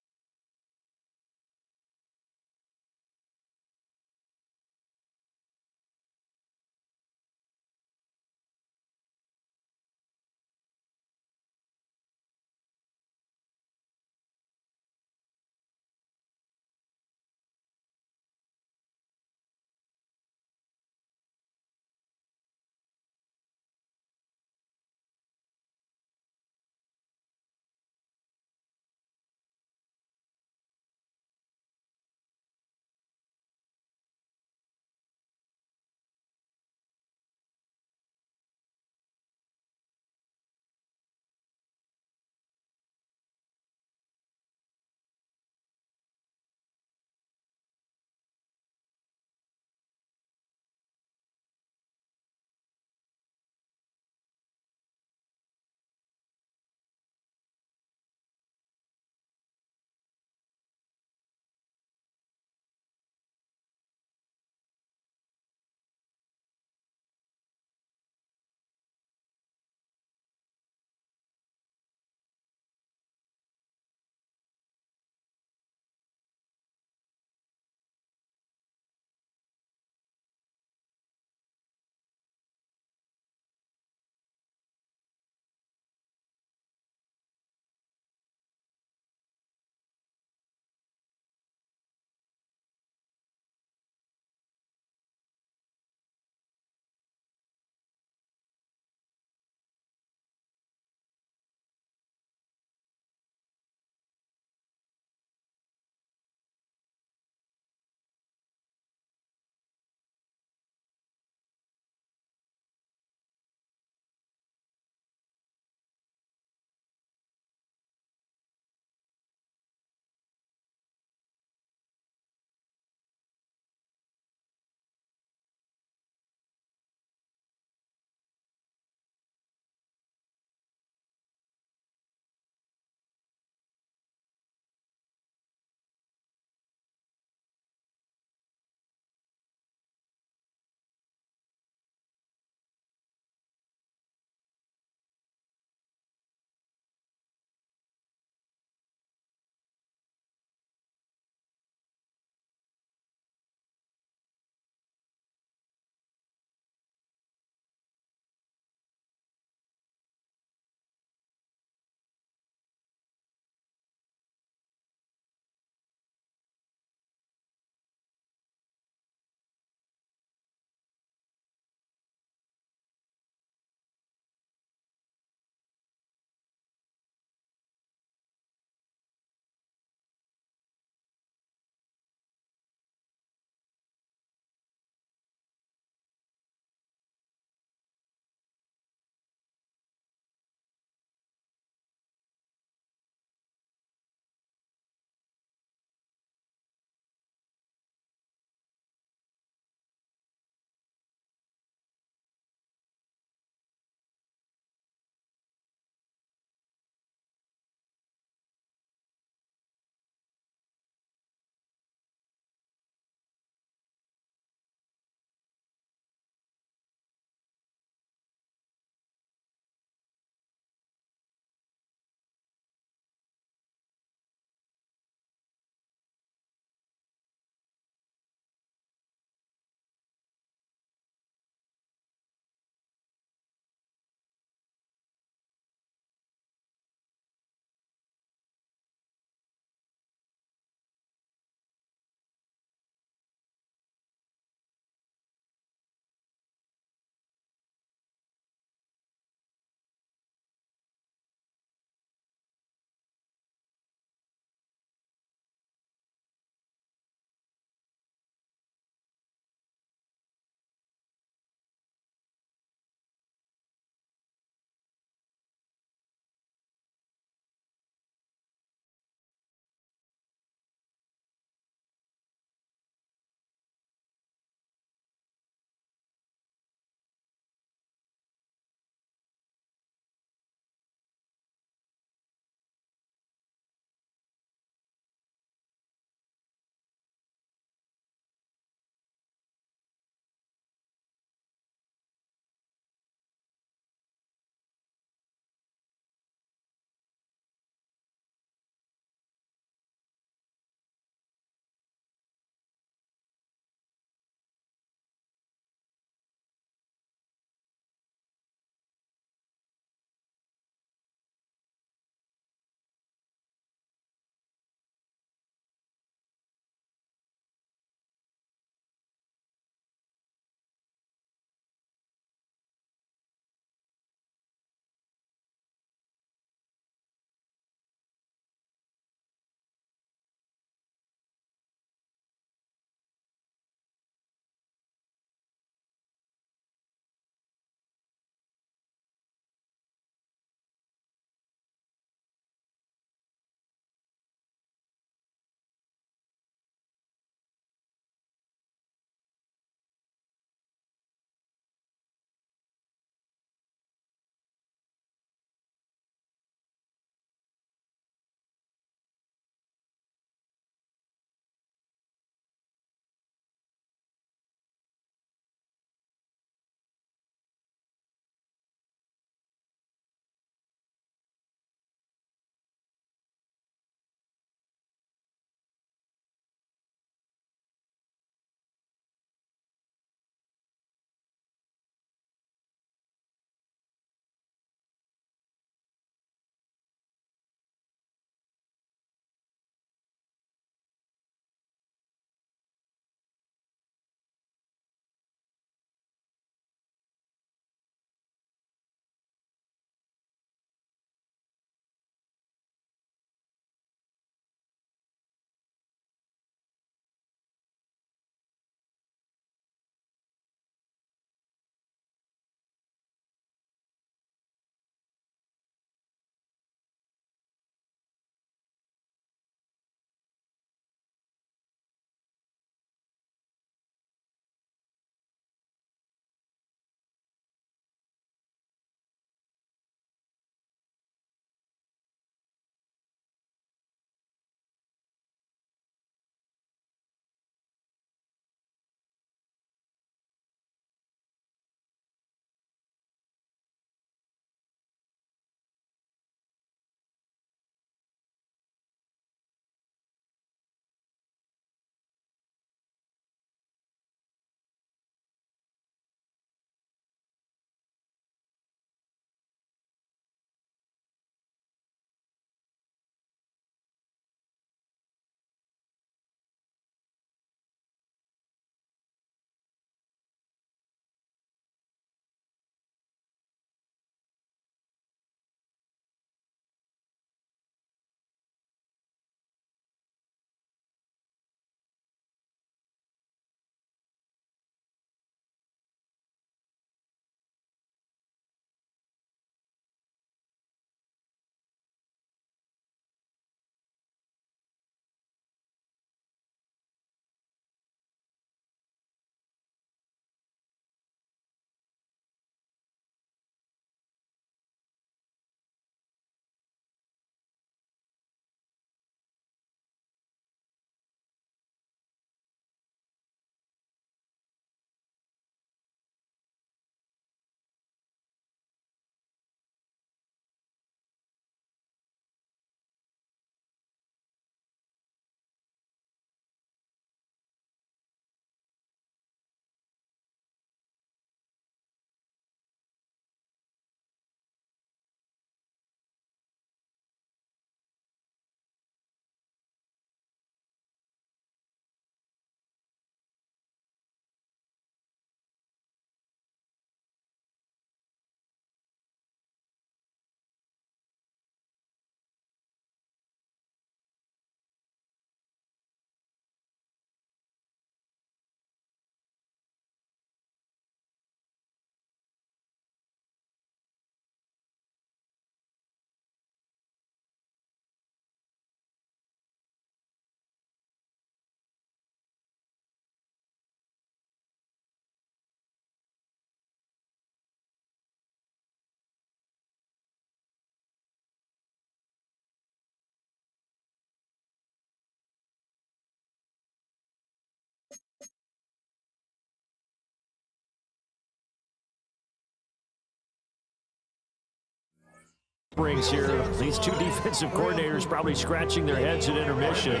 brings here. These two defensive coordinators probably scratching their heads at intermission.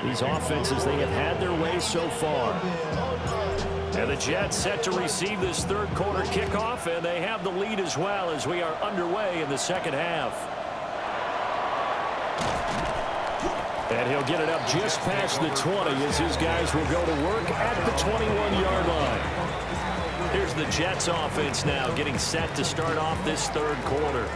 These offenses, they have had their way so far. And the Jets set to receive this third quarter kickoff, and they have the lead as well as we are underway in the second half. And he'll get it up just past the 20 as his guys will go to work at the 21-yard line. Here's the Jets offense now getting set to start off this third quarter.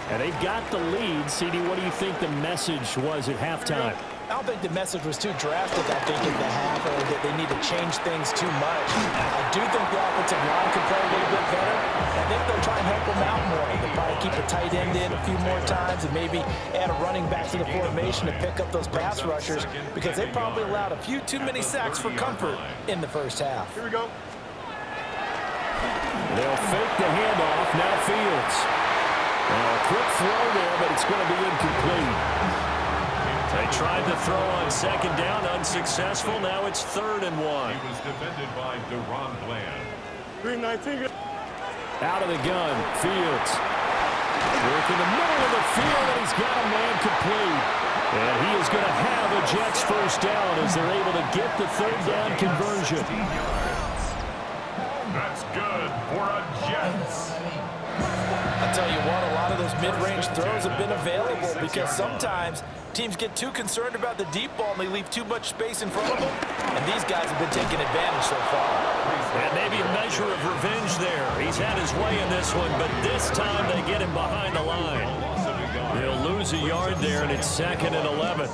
And they've got the lead. CD, what do you think the message was at halftime?
I don't think the message was too drastic, I think, in the half, or that they need to change things too much. I do think the offensive line could play a little bit better. I think they'll try and help them out more. They'll probably keep a tight end in a few more times and maybe add a running back to the formation to pick up those pass rushers, because they probably allowed a few too many sacks for comfort in the first half.
Here we go.
They'll fake the handoff. Now Fields. A quick throw there, but it's going to be incomplete. They tried to throw on second down, unsuccessful. Now it's 3rd and 1.
He was defended by Deron Bland.
319.
Out of the gun, Fields. Work in the middle of the field, and he's got a man complete. And he is going to have a Jets first down as they're able to get the 3rd down conversion.
That's good for a Jets.
I'll tell you what, a lot of those mid-range throws have been available because sometimes teams get too concerned about the deep ball and they leave too much space in front of them. And these guys have been taking advantage so far.
And maybe a measure of revenge there. He's had his way in this one, but this time they get him behind the line. They'll lose a yard there, and it's 2nd and 11.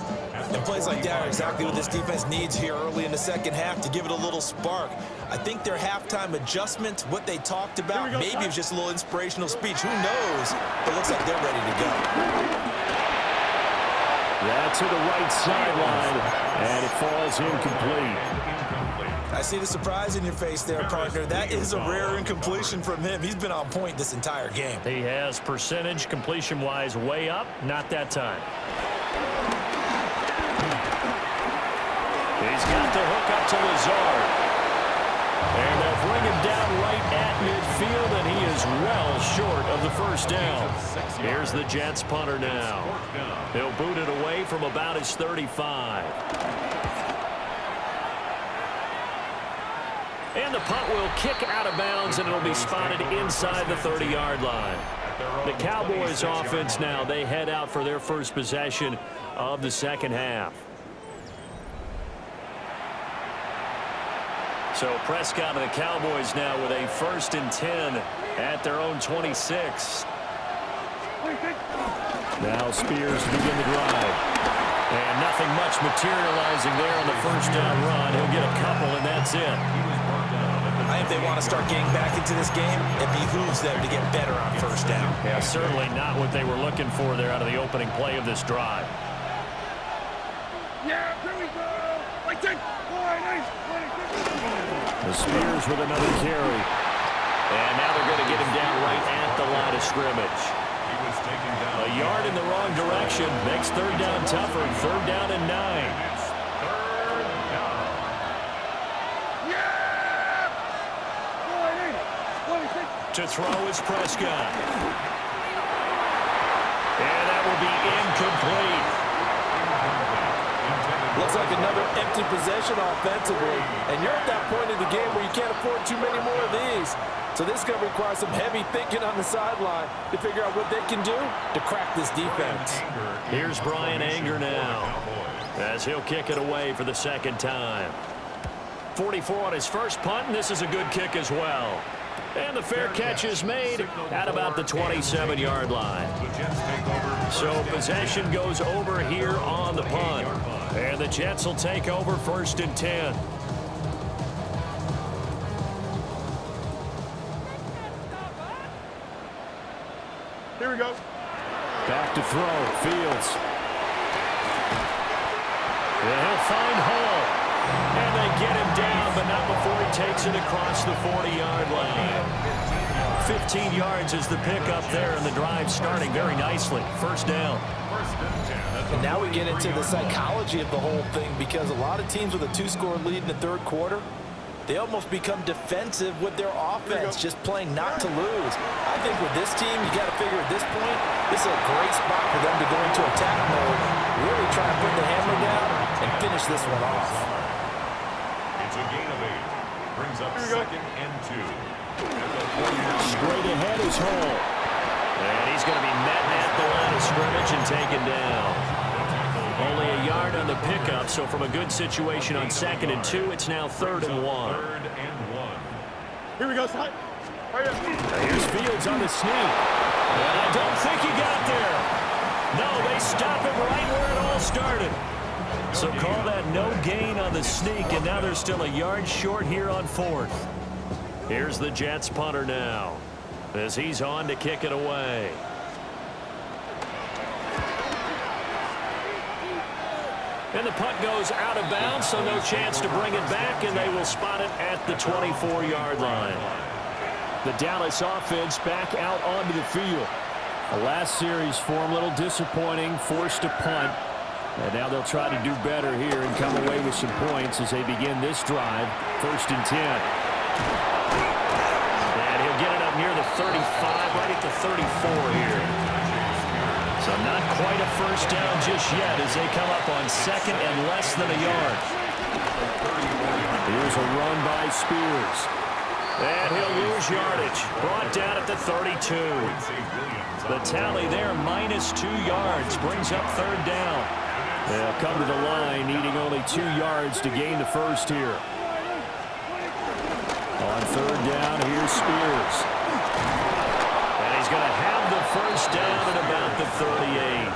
And plays like that are exactly what this defense needs here early in the second half to give it a little spark. I think their halftime adjustment, what they talked about, maybe it was just a little inspirational speech. Who knows? But it looks like they're ready to go.
That's to the right sideline, and it falls incomplete.
I see the surprise in your face there, partner. That is a rare incompletion from him. He's been on point this entire game.
He has percentage completion-wise way up, not that time. He's got the hook up to Lazard. And they'll bring him down right at midfield, and he is well short of the first down. Here's the Jets punter now. They'll boot it away from about his 35. And the punt will kick out of bounds, and it'll be spotted inside the 30-yard line. The Cowboys offense now, they head out for their first possession of the second half. So Prescott and the Cowboys now with a 1st and 10 at their own 26. Now Spears to begin the drive. And nothing much materializing there on the first down run. He'll get a couple, and that's it.
I think they want to start getting back into this game. It behooves them to get better on first down.
Yeah, certainly not what they were looking for there out of the opening play of this drive.
Yeah, here we go. Like that.
The Spears with another carry. And now they're going to get him down right at the line of scrimmage.
He was taken down.
A yard in the wrong direction makes 3rd down tougher. 3rd down and 9.
It's 3rd down.
Yeah!
To throw is Prescott. And that will be incomplete.
Looks like another empty possession offensively, and you're at that point in the game where you can't afford too many more of these. So this is going to require some heavy thinking on the sideline to figure out what they can do to crack this defense.
Here's Brian Anger now as he'll kick it away for the second time. 44 on his first punt, and this is a good kick as well. And the fair catch is made at about the 27-yard line. So possession goes over here on the punt. And the Jets will take over 1st and 10.
Here we go.
Back to throw, Fields. And he'll find Hall. And they get him down, but not before he takes it across the 40-yard line. 15 yards is the pickup there, and the drive starting very nicely. First down.
And now we get into the psychology of the whole thing, because a lot of teams with a 2-score lead in the third quarter, they almost become defensive with their offense, just playing not to lose. I think with this team, you got to figure at this point, this is a great spot for them to go into attack mode, really try to put the hammer down and finish this one off.
It's a gain of 8. Brings up 2nd and 2.
Straight ahead is Hall. And he's going to be met at the line of scrimmage and taken down. Only a yard on the pickup, so from a good situation on 2nd and 2, it's now 3rd and 1.
3rd and 1.
Here we go, son.
Here's Fields on the sneak. And I don't think he got there. No, they stop him right where it all started. So call that no gain on the sneak, and now they're still a yard short here on 4th. Here's the Jets punter now, as he's on to kick it away. And the punt goes out of bounds, so no chance to bring it back, and they will spot it at the 24-yard line. The Dallas offense back out onto the field. The last series for them, a little disappointing, forced to punt. And now they'll try to do better here and come away with some points as they begin this drive. 1st and 10. And he'll get it up near the 35, right at the 34 here. So not quite a first down just yet as they come up on 2nd and less than a yard. Here's a run by Spears. And he'll lose yardage. Brought down at the 32. The tally there, -2 yards, brings up 3rd down. They'll come to the line, needing only 2 yards to gain the first here. On 3rd down, here's Spears. And he's going to have the first down at about the 38.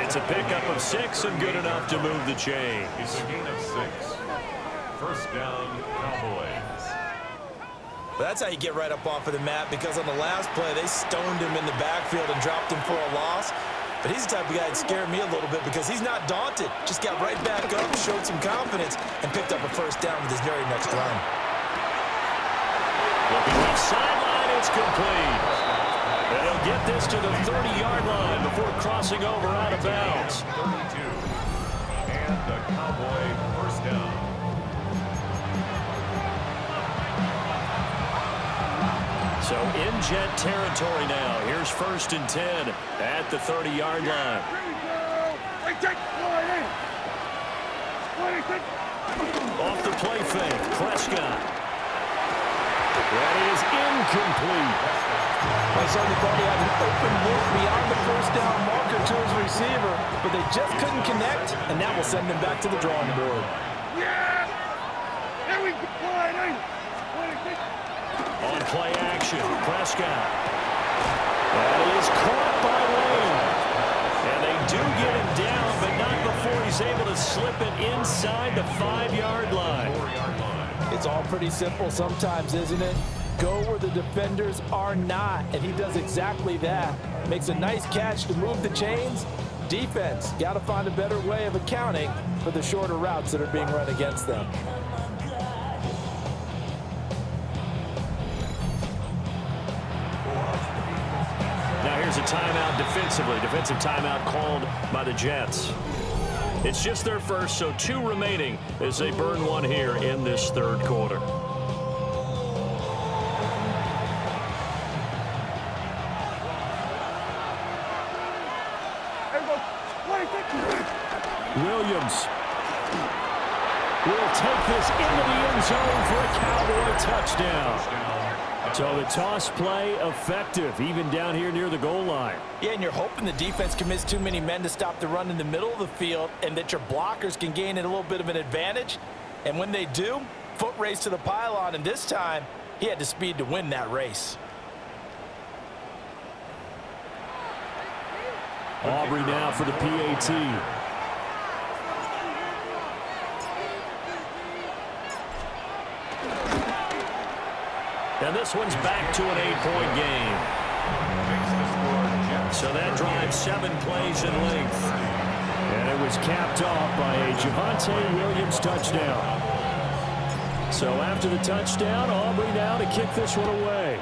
It's a pickup of 6 and good enough to move the chains.
It's a gain of 6. First down, Cowboys.
That's how you get right up off of the mat, because on the last play, they stoned him in the backfield and dropped him for a loss. But he's the type of guy that scared me a little bit because he's not daunted. Just got right back up, showed some confidence, and picked up a first down with his very next run.
Looking left sideline, it's complete. And he'll get this to the 30-yard line before crossing over out of bounds.
32. And the Cowboy first down.
So in Jet territory now. Here's 1st and 10 at the 30-yard line. Off the play fake, Prescott. That is incomplete.
I certainly thought he had an open look beyond the first down marker to his receiver, but they just couldn't connect, and that will send them back to the drawing board.
On play action, Prescott. That is caught by Lane. And they do get him down, but not before he's able to slip it inside the 5-yard line.
It's all pretty simple sometimes, isn't it? Go where the defenders are not, and he does exactly that. Makes a nice catch to move the chains. Defense, got to find a better way of accounting for the shorter routes that are being run against them.
Now here's a timeout defensively. Defensive timeout called by the Jets. It's just their first, so 2 remaining as they burn 1 here in this 3rd quarter. Williams will take this into the end zone for a Cowboy touchdown. So the toss play effective, even down here near the goal line.
Yeah, and you're hoping the defense commits too many men to stop the run in the middle of the field and that your blockers can gain a little bit of an advantage. And when they do, foot race to the pylon, and this time he had the speed to win that race.
Aubrey now for the PAT. And this one's back to an 8-point game. So that drives 7 plays in length. And it was capped off by a Javonte Williams touchdown. So after the touchdown, Aubrey now to kick this one away.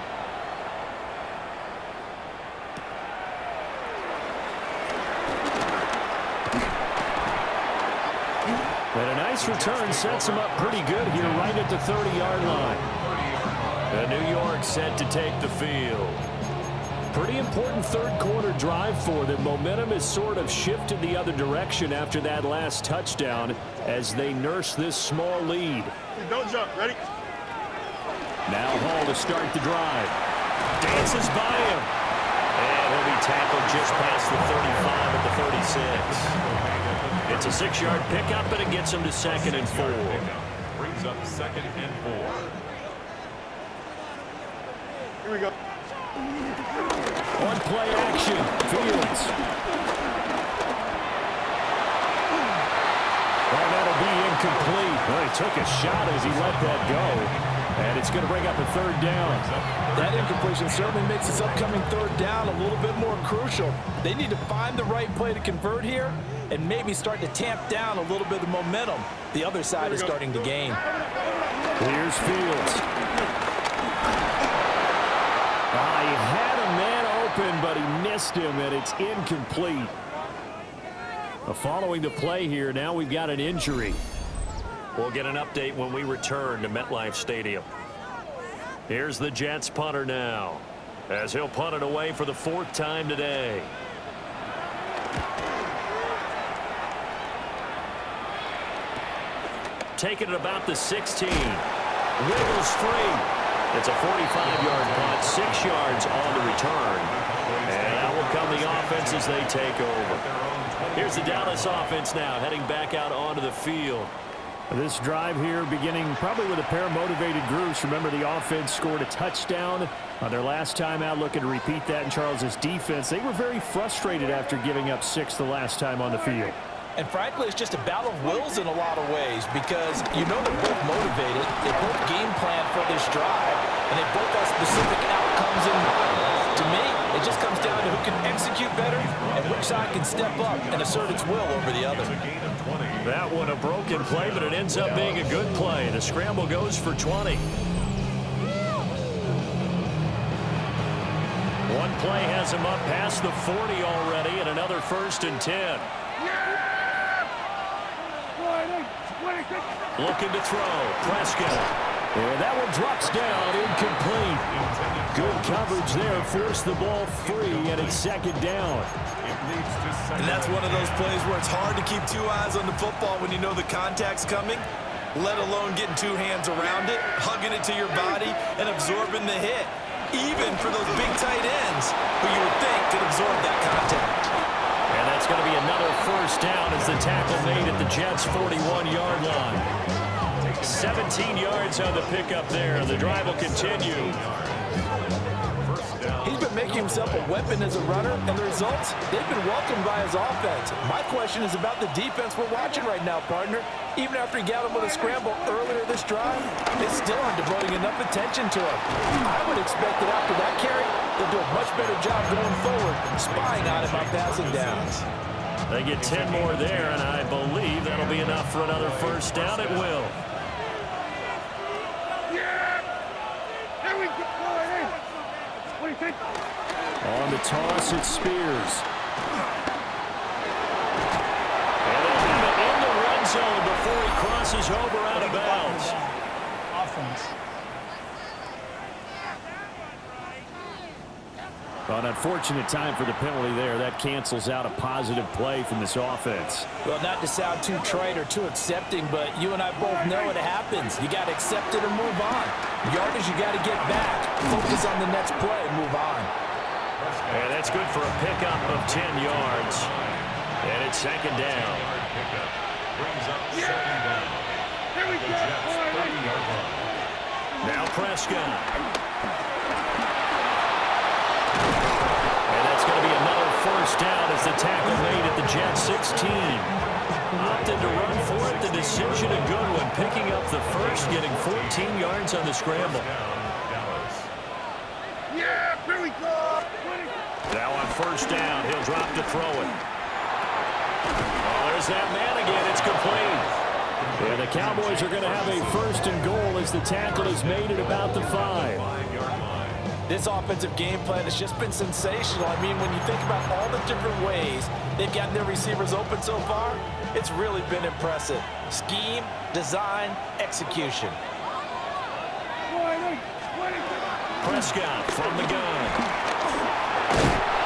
And a nice nice return sets him up pretty good here right at the 30-yard line. And New York set to take the field. Pretty important third-quarter drive for them. Momentum has sort of shifted the other direction after that last touchdown as they nurse this small lead.
Don't jump. Ready?
Now Hall to start the drive. Dances by him. And he'll be tackled just past the 35 at the 36. It's a 6-yard pickup, and it gets him to 2nd and 4.
Brings up 2nd and 4.
Here we go.
On play action, Fields. Well, that'll be incomplete. Well, he took a shot as he let that go. And it's going to bring up a 3rd down.
That incompletion certainly makes this upcoming 3rd down a little bit more crucial. They need to find the right play to convert here and maybe start to tamp down a little bit of momentum. The other side is starting to gain.
Here's Fields. He had a man open, but he missed him, and it's incomplete. Following the play here, now we've got an injury. We'll get an update when we return to MetLife Stadium. Here's the Jets punter now, as he'll punt it away for the 4th time today. Taking it about the 16. Wiggles free. It's a 45-yard punt, 6 yards on the return. And that will come the offense as they take over. Here's the Dallas offense now, heading back out onto the field. This drive here beginning probably with a pair of motivated groups. Remember, the offense scored a touchdown on their last time out, looking to repeat that in Charles's defense. They were very frustrated after giving up 6 the last time on the field.
And frankly, it's just a battle of wills in a lot of ways because you know they're both motivated. They both game plan for this drive, and they both have specific outcomes in mind. To me, it just comes down to who can execute better and which side can step up and assert its will over the other.
That one a broken play, but it ends up being a good play. The scramble goes for 20. One play has him up past the 40 already, and another 1st and 10. Looking to throw. Prescott. And that one drops down, incomplete. Good coverage there, forced the ball free, and it's 2nd down.
And that's one of those plays where it's hard to keep 2 eyes on the football when you know the contact's coming, let alone getting 2 hands around it, hugging it to your body, and absorbing the hit, even for those big tight ends who you would think could absorb that contact.
And that's going to be another 1st down as the tackle made at the Jets' 41-yard line. 17 yards on the pickup there. The drive will continue.
He's been making himself a weapon as a runner, and the results, they've been welcomed by his offense. My question is about the defense we're watching right now, partner. Even after he got him with a scramble earlier this drive, they still aren't devoting enough attention to him. I would expect that after that carry, they'll do a much better job going forward, spying on him on passing downs.
They get 10 more there, and I believe that'll be enough for another 1st down. It will. On the toss, it's Spears. And they'll have it in the red zone before he crosses over out of bounds.
Offense.
Well, an unfortunate time for the penalty there. That cancels out a positive play from this offense.
Well, not to sound too trite or too accepting, but you and I both know it happens. You got to accept it and move on. Yardage, you got to get back. Focus on the next play and move on.
And that's good for a pickup of 10 yards. And it's 2nd down.
Brings up 2nd down.
Here we
The
go.
Jets' 30-yard line.
Now Prescott. And that's going to be another 1st down as the tackle made at the Jets' 16. Opted to run for it. The decision a good one. Picking up the 1st, getting 14 yards on the scramble.
Yeah, here we go.
Now on 1st down, he'll drop to throw it. Oh, there's that man again. It's complete. And the Cowboys are going to have a 1st and goal as the tackle is made at about the 5.
This offensive game plan has just been sensational. I mean, when you think about all the different ways they've gotten their receivers open so far, It's really been impressive. Scheme, design, execution.
Prescott from the gun.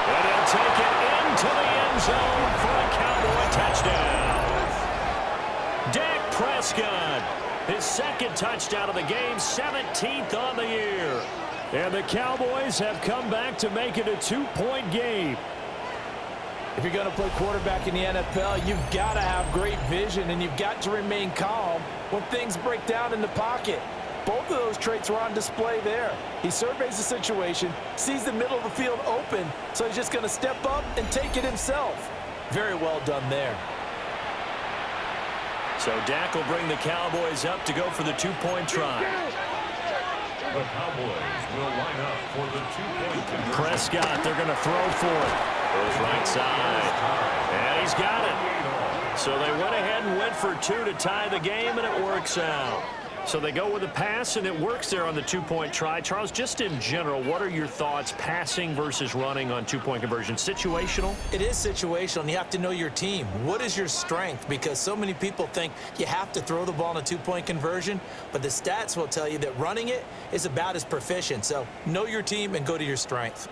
And he'll take it into the end zone for a Cowboy touchdown. Dak Prescott, his second touchdown of the game, 17th on the year. And the Cowboys have come back to make it a 2-point game.
If you're going to play quarterback in the NFL, you've got to have great vision, and you've got to remain calm when things break down in the pocket. Both of those traits were on display there. He surveys the situation, sees the middle of the field open, so he's just going to step up and take it himself. Very well done there.
So Dak will bring the Cowboys up to go for the 2-point try.
The Cowboys will line up for the 2-point conversion.
Prescott, they're going to throw for it. Goes right side. And he's got it. So they went ahead and went for 2 to tie the game, and it works out. So they go with a pass, and it works there on the 2-point try. Charles, just in general, what are your thoughts passing versus running on 2-point conversion? Situational?
It is situational, and you have to know your team. What is your strength? Because so many people think you have to throw the ball in a 2-point conversion, but the stats will tell you that running it is about as proficient. So know your team and go to your strength.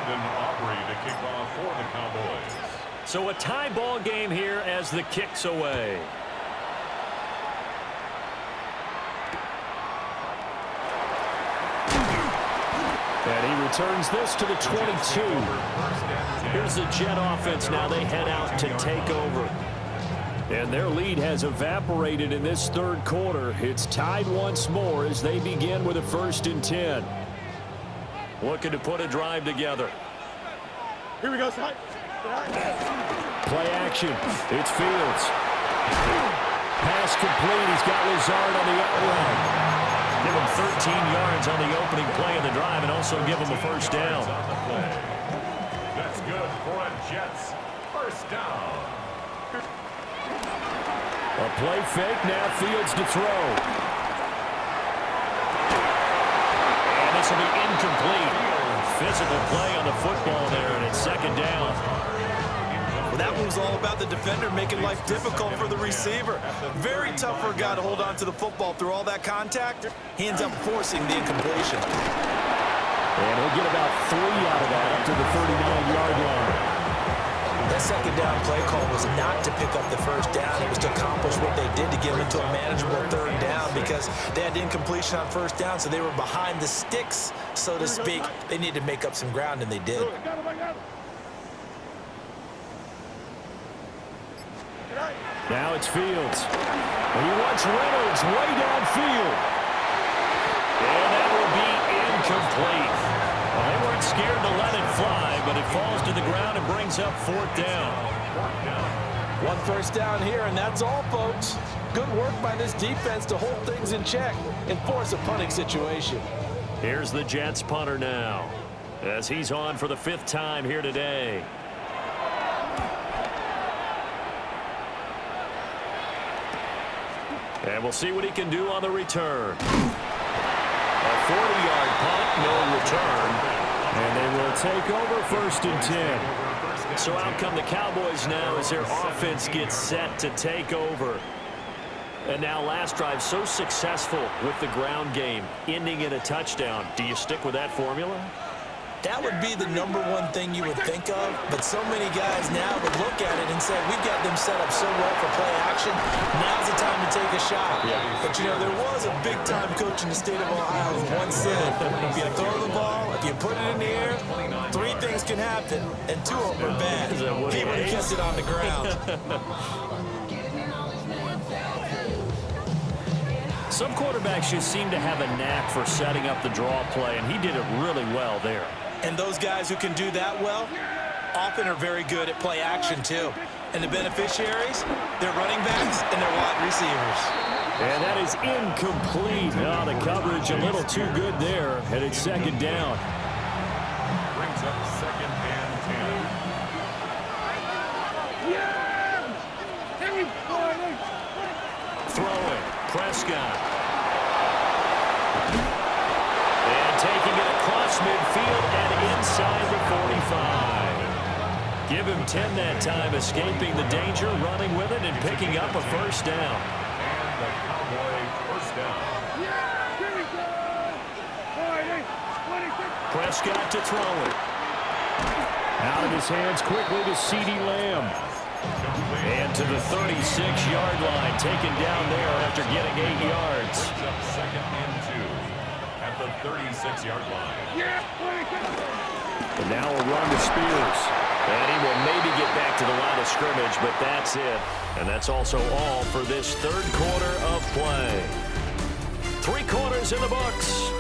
To kick off for the Cowboys.
So a tie ball game here as the kick's away. And he returns this to the 22. Here's the Jet offense now. They head out to take over. And their lead has evaporated in this third quarter. It's tied once more as they begin with a 1st and 10. Looking to put a drive together.
Here we go, Side.
Play action. It's Fields. Pass complete. He's got Lazard on the outrun. Give him 13 yards on the opening play of the drive and also give him a first down.
That's good for a Jets first down.
A play fake. Now Fields to throw. And this will be incomplete. Physical play on the football there, and it's 2nd down.
Well, that one was all about the defender making life difficult for the receiver. Very tough for a guy to hold on to the football through all that contact. He ends up forcing the incompletion.
And he'll get about 3 out of that up to the 39-yard line.
That 2nd down play call was not to pick up the first down. It was to accomplish what they did to get them into a manageable 3rd down because they had incompletion on 1st down, so they were behind the sticks, so to speak. They needed to make up some ground, and they did.
Now it's Fields. He wants Reynolds way downfield. And that will be incomplete. Well, they weren't scared to let it fly, but it falls to the ground and brings up 4th down.
1 first down here, and that's all, folks. Good work by this defense to hold things in check and force a punting situation.
Here's the Jets punter now as he's on for the 5th time here today. And we'll see what he can do on the return. A 40-yard punt, no return. And they will take over 1st and 10. So out come the Cowboys now as their offense gets set to take over. And now last drive so successful with the ground game, ending in a touchdown. Do you stick with that formula?
That would be the #1 thing you would think of, but so many guys now would look at it and say, we've got them set up so well for play action, now's the time to take a shot.
Yeah.
But, you know, there was a big-time coach in the state of Ohio who once said, if you throw the ball, if you put it in the air, 3 things can happen, and 2 of them are bad. He would have kept it on the ground.
Some quarterbacks just seem to have a knack for setting up the draw play, and he did it really well there.
And those guys who can do that well often are very good at play action, too. And the beneficiaries, they're running backs and they're wide receivers.
And that is incomplete. Oh, the coverage a little too good there, and it's 2nd down.
Brings up 2nd and 10.
Throwing, Prescott. And taking it across across midfield and inside the 45. Give him 10 that time, escaping the danger, running with it, and picking up a first down.
And the Cowboy first down.
Prescott to throw it. Out of his hands quickly to CeeDee Lamb. And to the 36-yard line, taken down there after getting 8 yards.
Brings up second and 2 at the 36-yard line.
And now a run to Spears. And he will maybe get back to the line of scrimmage, but that's it. And that's also all for this third quarter of play. 3 quarters in the books.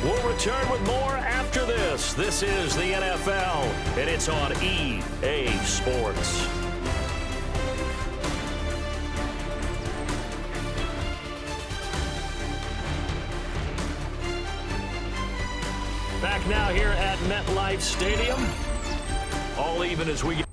We'll return with more after this. This is the NFL, and it's on EA Sports. Back now here at MetLife Stadium. All even as we get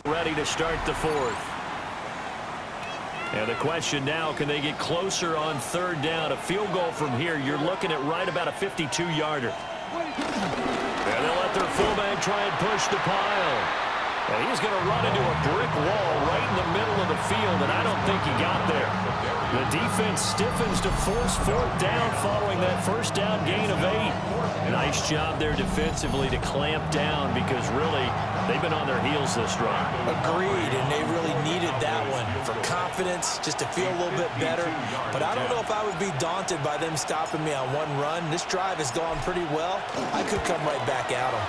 Ready to start the fourth. And the question now, can they get closer on third down? A field goal from here, you're looking at right about a 52-yarder. And they'll let their fullback try and push the pile. And he's going to run into a brick wall right in the middle of the field, and I don't think he got there. The defense stiffens to force fourth down following that first down gain of 8. Nice job there defensively to clamp down because really they've been on their heels this drive.
Agreed, and they really needed that one for confidence, just to feel a little bit better. But I don't know if I would be daunted by them stopping me on one run. This drive has gone pretty well. I could come right back at them.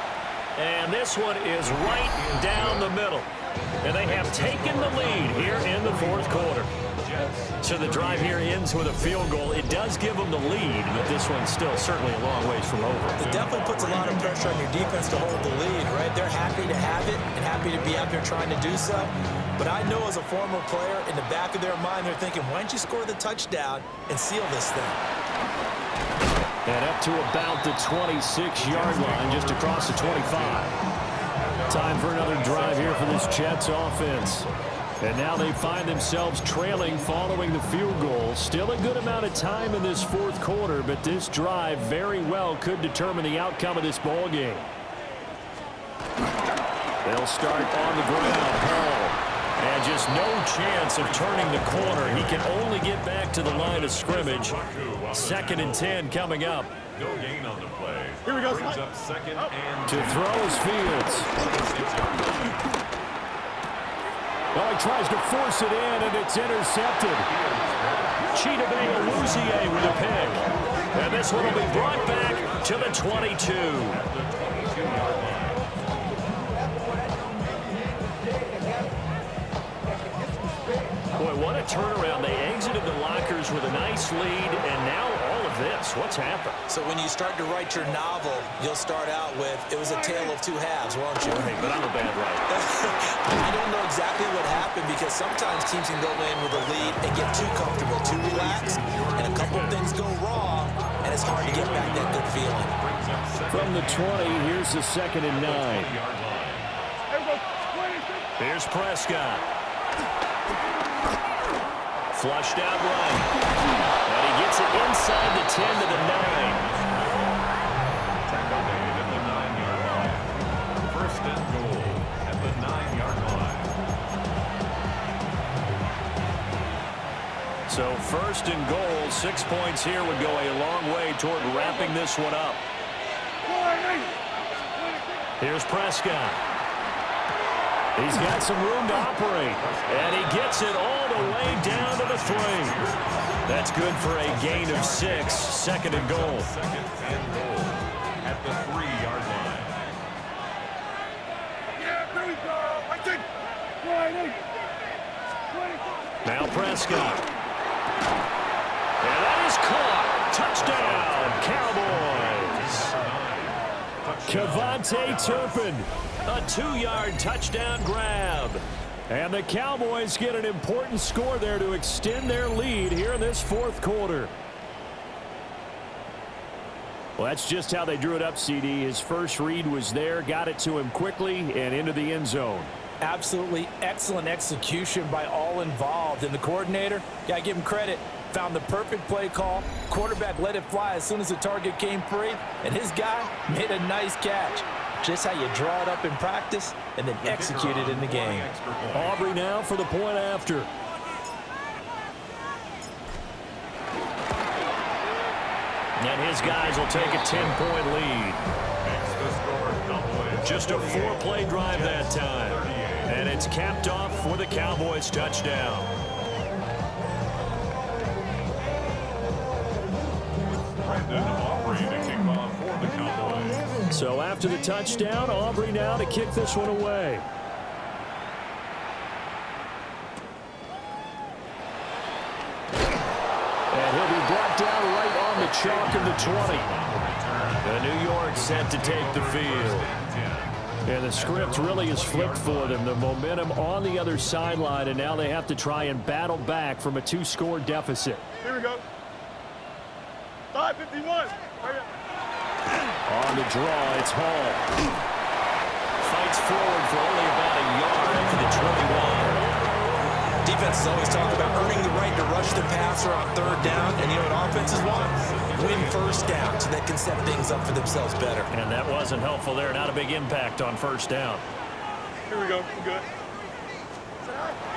And this one is right down the middle. And they have taken the lead here in the fourth quarter. So the drive here ends with a field goal. It does give them the lead, but this one's still certainly a long ways from over.
It definitely puts a lot of pressure on your defense to hold the lead, right? They're happy to have it and happy to be out there trying to do so. But I know as a former player, in the back of their mind, they're thinking, why don't you score the touchdown and seal this thing?
And up to about the 26-yard line, just across the 25. Time for another drive here for this Jets offense. And now they find themselves trailing following the field goal. Still a good amount of time in this fourth quarter, but this drive very well could determine the outcome of this ball game. They'll start on the ground. Hall. And just no chance of turning the corner. He can only get back to the line of scrimmage. 2nd and 10 coming up.
No gain on the play.
Here we go.
Brings up 2nd and
To throw is Fields. Well, he tries to force it in, and it's intercepted. Chidobe Awuzie with a pick. And this one will be brought back to the 22. Boy, what a turnaround. They exited the lockers with a nice lead, and now all of this. What's happened?
So when you start to write your novel, you'll start out with, it was a tale of two halves, won't you?
Right, but I'm a bad writer.
I don't know exactly what happened because sometimes teams can go in with a lead and get too comfortable, too relaxed, and a couple things go wrong, and it's hard to get back that good feeling.
From the 20, here's the 2nd and 9. Here's Prescott. Flushed out right. And he gets it inside the 10 to the 9.
tackle made at the 9-yard line. 1st and goal at the 9-yard line.
So 1st and goal, 6 points here would go a long way toward wrapping this one up. Here's Prescott. He's got some room to operate, and he gets it all the way down to the 3. That's good for a gain of 6, 2nd and goal.
2nd and goal at the 3-yard line.
Now Prescott. And that is caught. Touchdown, Cowboys. Kevontae Turpin, a 2-yard touchdown grab. And the Cowboys get an important score there to extend their lead here in this fourth quarter. Well, that's just how they drew it up, CD. His first read was there, got it to him quickly, and into the end zone.
Absolutely excellent execution by all involved. And the coordinator, got to give him credit, found the perfect play call. Quarterback let it fly as soon as the target came free, and his guy made a nice catch. Just how you draw it up in practice and then execute it in the game.
Aubrey now for the point after. And his guys will take a 10-point lead. Just a 4-play drive that time. And it's capped off with a Cowboys touchdown.
Brandon Aubrey to kick off for the Cowboys.
So after the touchdown, Aubrey now to kick this one away. And he'll be brought down right on the chalk of the 20. The New York set to take the field. And the script really is flipped for them. The momentum on the other sideline, and now they have to try and battle back from a 2-score deficit.
Here we go. 5:51.
On the draw, it's Hall. Fights forward for only about a yard after the
defenses always talk about earning the right to rush the passer on third down, and you know what offenses want? Win first down so they can set things up for themselves better.
And that wasn't helpful there. Not a big impact on first down.
Here we go. I'm good.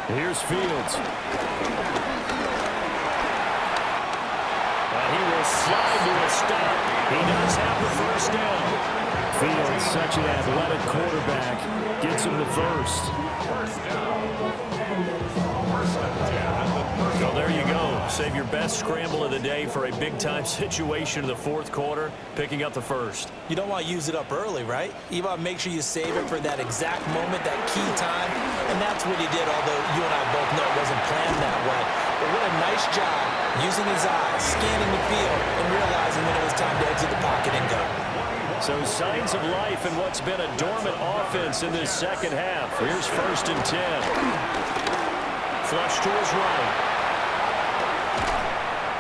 Here's Fields. He will slide to a stop. He does have the first down. Fields, such an athletic quarterback, gets him the first. So there you go. Save your best scramble of the day for a big-time situation in the fourth quarter, picking up the first.
You don't want to use it up early, right? You want to make sure you save it for that exact moment, that key time, and that's what he did, although you and I both know it wasn't planned that way. But what a nice job using his eyes, scanning the field, and realizing when it was time to exit the pocket and go.
So signs of life in what's been a dormant offense in this second half. Here's 1st and 10. Flush to his right.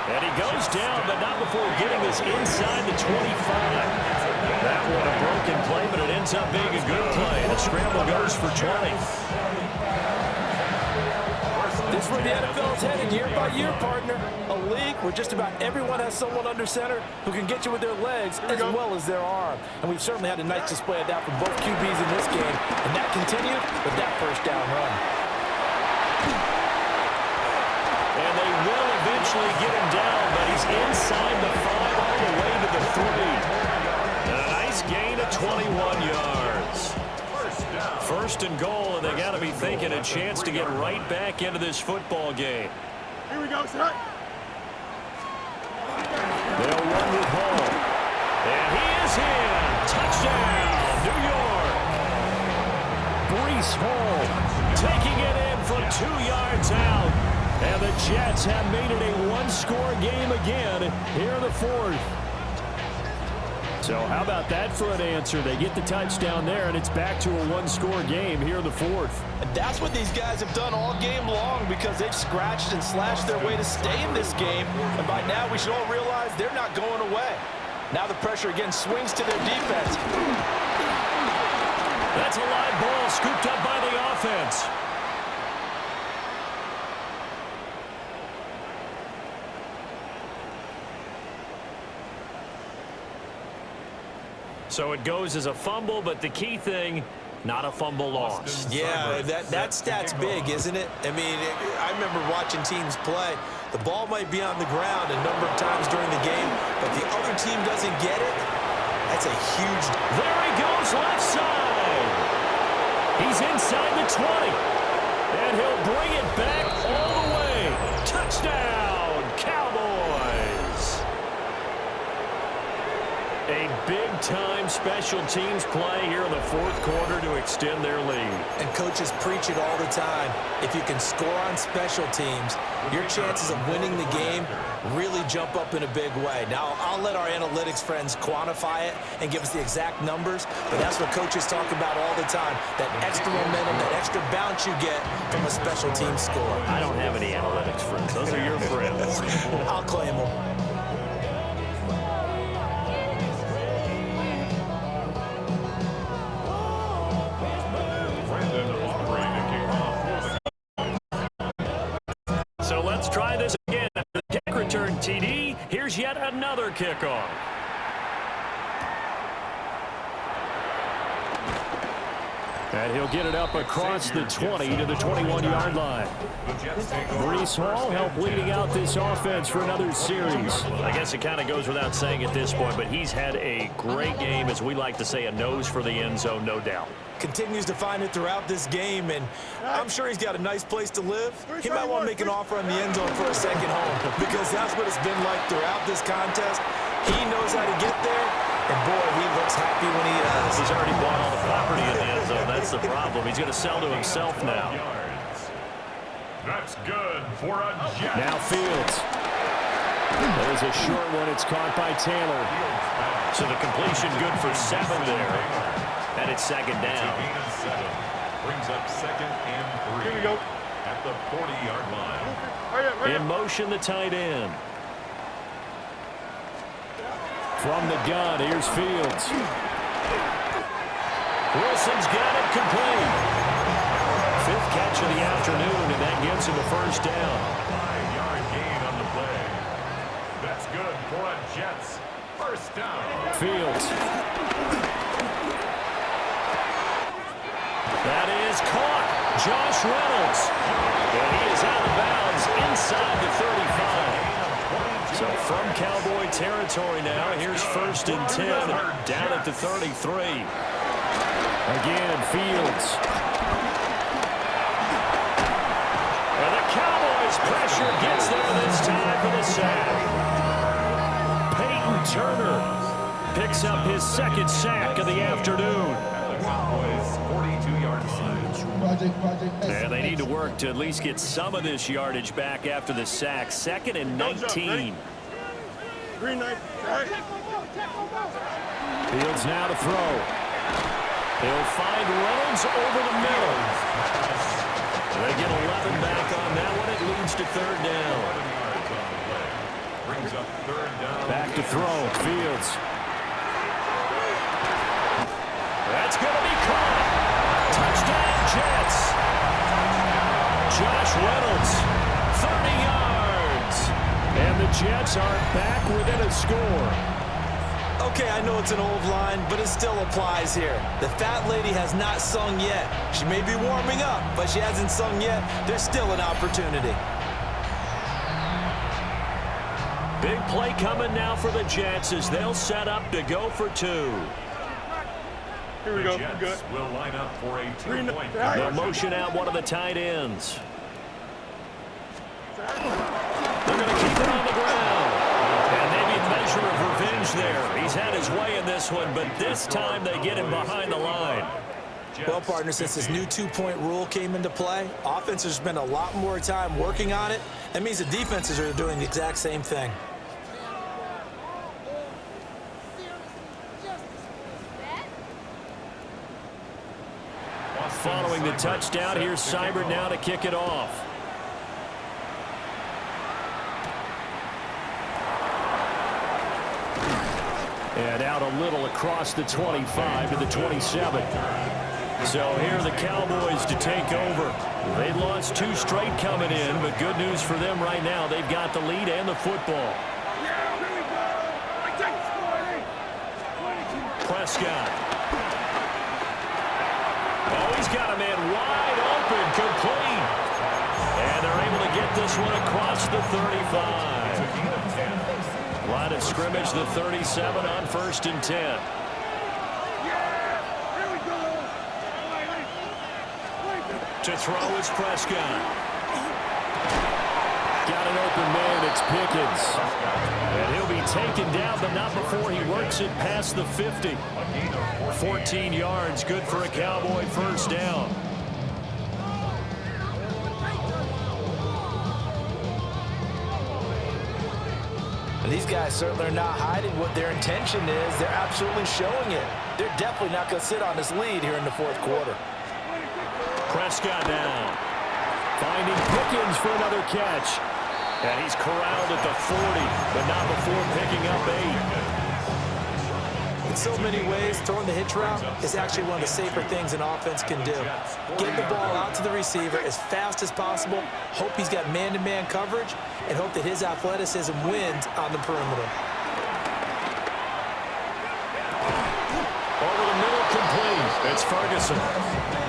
And he goes down, but not before getting this inside the 25. That one a broken play, but it ends up being a good play. The scramble goes for 20.
This is where the NFL is headed year by year, partner. A league where just about everyone has someone under center who can get you with their legs as well as their arm. And we've certainly had a nice display of that from both QBs in this game. And that continued with that first down run.
And they will eventually get him down, but he's inside the 5 all the way to the 3. And a nice gain of 21 yards. First and goal, and they got to be thinking a chance to get right back into this football game.
Here we go, son.
They'll run with Hall. And he is in. Touchdown, New York. Breece Hall taking it in from 2 yards out. And the Jets have made it a one-score game again here in the fourth. So how about that for an answer? They get the touchdown there, and it's back to a one-score game here in the fourth.
And that's what these guys have done all game long because they've scratched and slashed their way to stay in this game. And by now, we should all realize they're not going away. Now the pressure again swings to their defense.
That's a live ball scooped up by the offense. So it goes as a fumble, but the key thing, not a fumble lost.
Yeah, that stat's big, isn't it? I mean, I remember watching teams play. The ball might be on the ground a number of times during the game, but the other team doesn't get it. That's a huge...
There he goes, left side. He's inside the 20. And he'll bring it back all the way. Touchdown, Cowboys. A big-time special teams play here in the fourth quarter to extend their lead.
And coaches preach it all the time. If you can score on special teams, your chances of winning the game really jump up in a big way. Now, I'll let our analytics friends quantify it and give us the exact numbers, but that's what coaches talk about all the time, that extra momentum, that extra bounce you get from a special team score.
I don't have any analytics friends. Those are your friends.
I'll claim them.
So let's try this again. The kick return TD. Here's yet another kickoff. And he'll get it up across the 20 to the 21-yard line. Breece Hall helped leading out this offense for another series. I guess it kind of goes without saying at this point, but he's had a great game, as we like to say, a nose for the end zone, no doubt.
Continues to find it throughout this game, and I'm sure he's got a nice place to live. He might want to make an offer on the end zone for a second home, because that's what it's been like throughout this contest. He knows how to get there, and boy, he looks happy when he does.
He's already bought all the property in the end zone. That's the problem. He's going to sell to himself now.
That's good for a Jet.
Now Fields. There's a short one. It's caught by Taylor. So the completion good for 7 there. And it's second down.
Brings up 2nd and 3.
Here we go.
At the 40-yard line.
Hurry up.
In motion, the tight end. From the gun, here's Fields. Wilson's got it complete. 5th catch of the afternoon, and that gives him a first down.
5-yard gain on the play. That's good for a Jets first down.
Fields. That is caught. Josh Reynolds. And he is out of bounds inside the 35. So from Cowboy territory now, here's 1st and 10 down at the 33. Again, Fields. And the Cowboys pressure gets there this time for the sack. Peyton Turner picks up his 2nd sack of the afternoon.
The Cowboys 42-yard line.
And they need to work to at least get some of this yardage back after the sack. 2nd and 19.
Green knight. Right.
Fields now to throw. He'll find Reynolds over the middle. They get 11 back on that one. It leads to 3rd down.
11 yards on the play. Brings up 3rd down.
Back to throw. Fields. That's going to be caught. Touchdown, Jets. Josh Reynolds, 30 yards. And the Jets are back within a score.
Okay, I know it's an old line, but it still applies here. The fat lady has not sung yet. She may be warming up, but she hasn't sung yet. There's still an opportunity.
Big play coming now for the Jets as they'll set up to go for 2.
Here we go.
The Jets
Good.
will line up for a 2-point
They'll
conversion.
motion out one of the tight ends. They're going to keep it on the ground. And maybe a measure of revenge there. He's had his way in this one, but this time they get him behind the line.
Well, partner, since this new 2-point rule came into play, offenses spend a lot more time working on it. That means the defenses are doing the exact same thing.
Following the touchdown, here's Seibert now to kick it off. And out a little across the 25 to the 27. So here are the Cowboys to take over. They lost 2 straight coming in, but good news for them right now. They've got the lead and the football. Prescott. Oh, he's got a man wide open, complete. And they're able to get this one across the 35. Line of scrimmage, the 37 on 1st and 10. To throw is Prescott. Got an open man, it's Pickens. And he'll be taken down, but not before he works it past the 50. 14 yards, good for a Cowboy first down.
And these guys certainly are not hiding what their intention is. They're absolutely showing it. They're definitely not going to sit on this lead here in the 4th quarter.
Prescott down. Finding Pickens for another catch. And he's corralled at the 40, but not before picking up 8.
In so many ways, throwing the hitch route is actually one of the safer things an offense can do. Get the ball out to the receiver as fast as possible, hope he's got man-to-man coverage, and hope that his athleticism wins on the perimeter.
Over the middle, complete. It's Ferguson.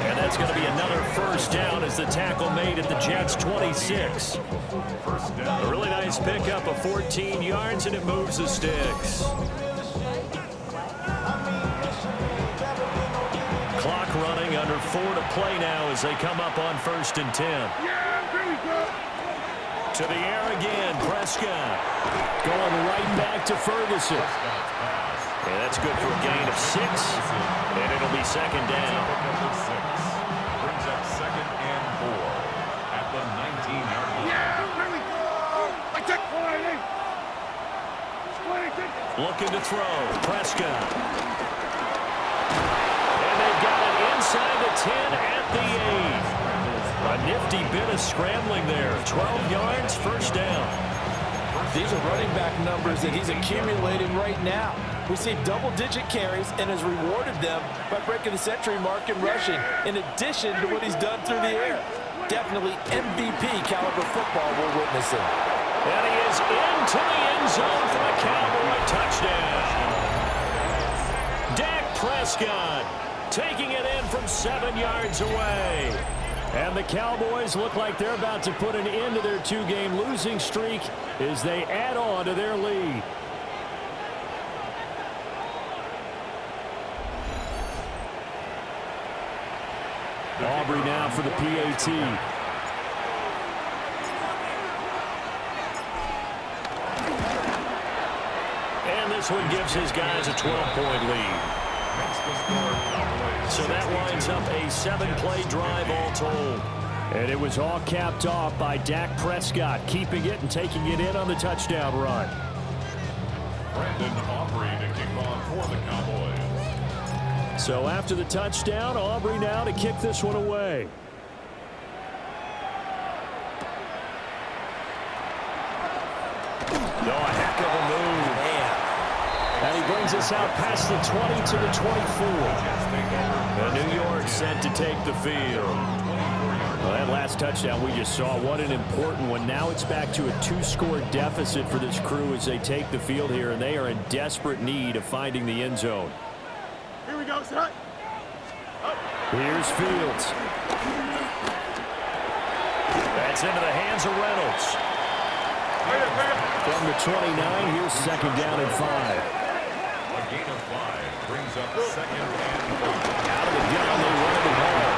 And that's going to be another first down as the tackle made at the Jets' 26. A really nice pickup of 14 yards, and it moves the sticks. Clock running, under 4 to play now as they come up on 1st and 10. To the air again, Prescott. Going right back to Ferguson. And that's good for a gain of 6. And it'll be 2nd down.
Brings up 2nd and 4 at the 19-yard line.
Looking to throw. Prescott. And they've got it inside the 10 at the 8. A nifty bit of scrambling there. 12 yards, first down.
These are running back numbers that he's accumulating right now. Received double-digit carries and has rewarded them by breaking the century mark in rushing, in addition to what he's done through the air. Definitely MVP caliber football we're witnessing.
And he is into the end zone for a Cowboy touchdown. Dak Prescott taking it in from 7 yards away. And the Cowboys look like they're about to put an end to their 2-game losing streak as they add on to their lead. Aubrey now for the PAT. And this one gives his guys a 12-point lead. So that winds up a 7-play drive all told. And it was all capped off by Dak Prescott, keeping it and taking it in on the touchdown run.
Brandon Aubrey to kick off for the Cowboys.
So after the touchdown, Aubrey now to kick this one away. Oh, a heck of a move. Man. And he brings us out past the 20 to the 24. And New York set to take the field. Well, that last touchdown we just saw, what an important one. Now it's back to a 2-score deficit for this crew as they take the field here, and they are in desperate need of finding the end zone.
Here we go, set.
Here's Fields. That's into the hands of Reynolds. From the 29, here's second down and 5.
A gain of 5 brings up second and 5.
Out of the gun, they run the ball.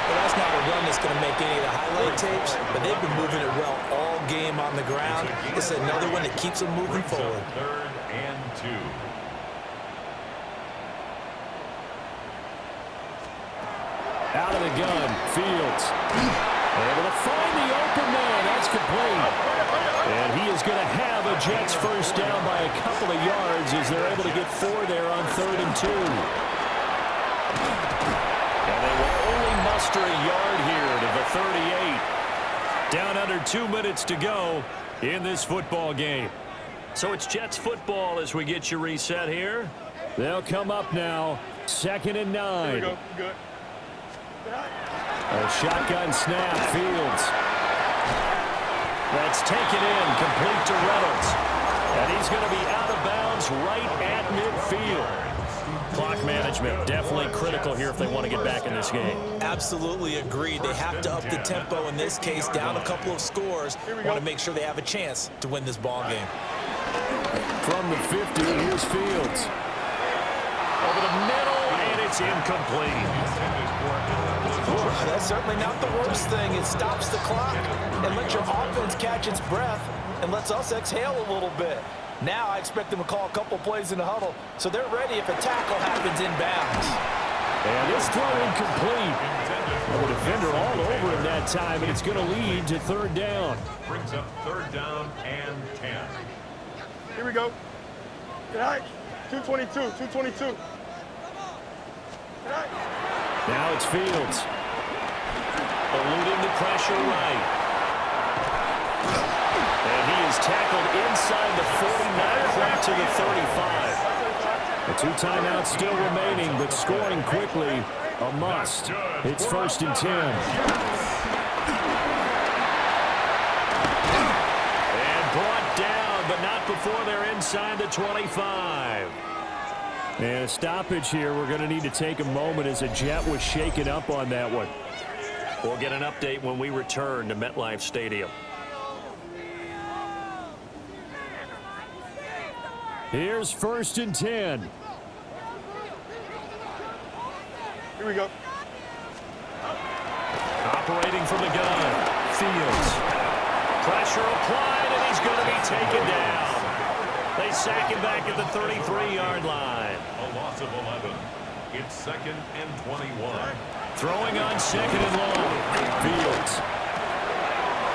Well, that's not a run that's going to make any of the highlight tapes, but they've been moving it well all game on the ground. It's another one that keeps them moving forward.
Third and 2.
Out of the gun, Fields. Able to find the open man. That's complete. And he is going to have a Jets first down by a couple of yards as they're able to get 4 there on 3rd and 2. And they will only muster a yard here to the 38. Down under 2 minutes to go in this football game. So it's Jets football as we get you reset here. They'll come up now, 2nd and 9.
Here we go, good.
A shotgun snap, Fields. That's taken in, complete to Reynolds. And he's going to be out of bounds right at midfield. Clock management definitely critical here if they want to get back in this game.
Absolutely agreed. They have to up the tempo in this case, down a couple of scores. Want to make sure they have a chance to win this ball game.
From the 50, here's Fields. Over the middle, and it's incomplete.
That's certainly not the worst thing. It stops the clock and lets your offense catch its breath and lets us exhale a little bit. Now I expect them to call a couple plays in the huddle so they're ready if a tackle happens inbounds.
And this throw incomplete. The defender all over him that time, and it's going to lead to 3rd down.
Brings up 3rd down and 10.
Here we go. Good height. 222, 222. Good height.
Now it's Fields. Eluding the pressure right. And he is tackled inside the 49, right to the 35. The 2 timeouts still remaining, but scoring quickly, a must. It's 1st and 10. And brought down, but not before they're inside the 25. And a stoppage here. We're going to need to take a moment as a Jet was shaken up on that one. We'll get an update when we return to MetLife Stadium. Here's 1st and 10.
Here we go.
Operating from the gun. Fields. Pressure applied, and he's going to be taken down. They sack him back at the 33-yard line.
A loss of 11. It's 2nd and 21.
Throwing on 2nd and long. Fields.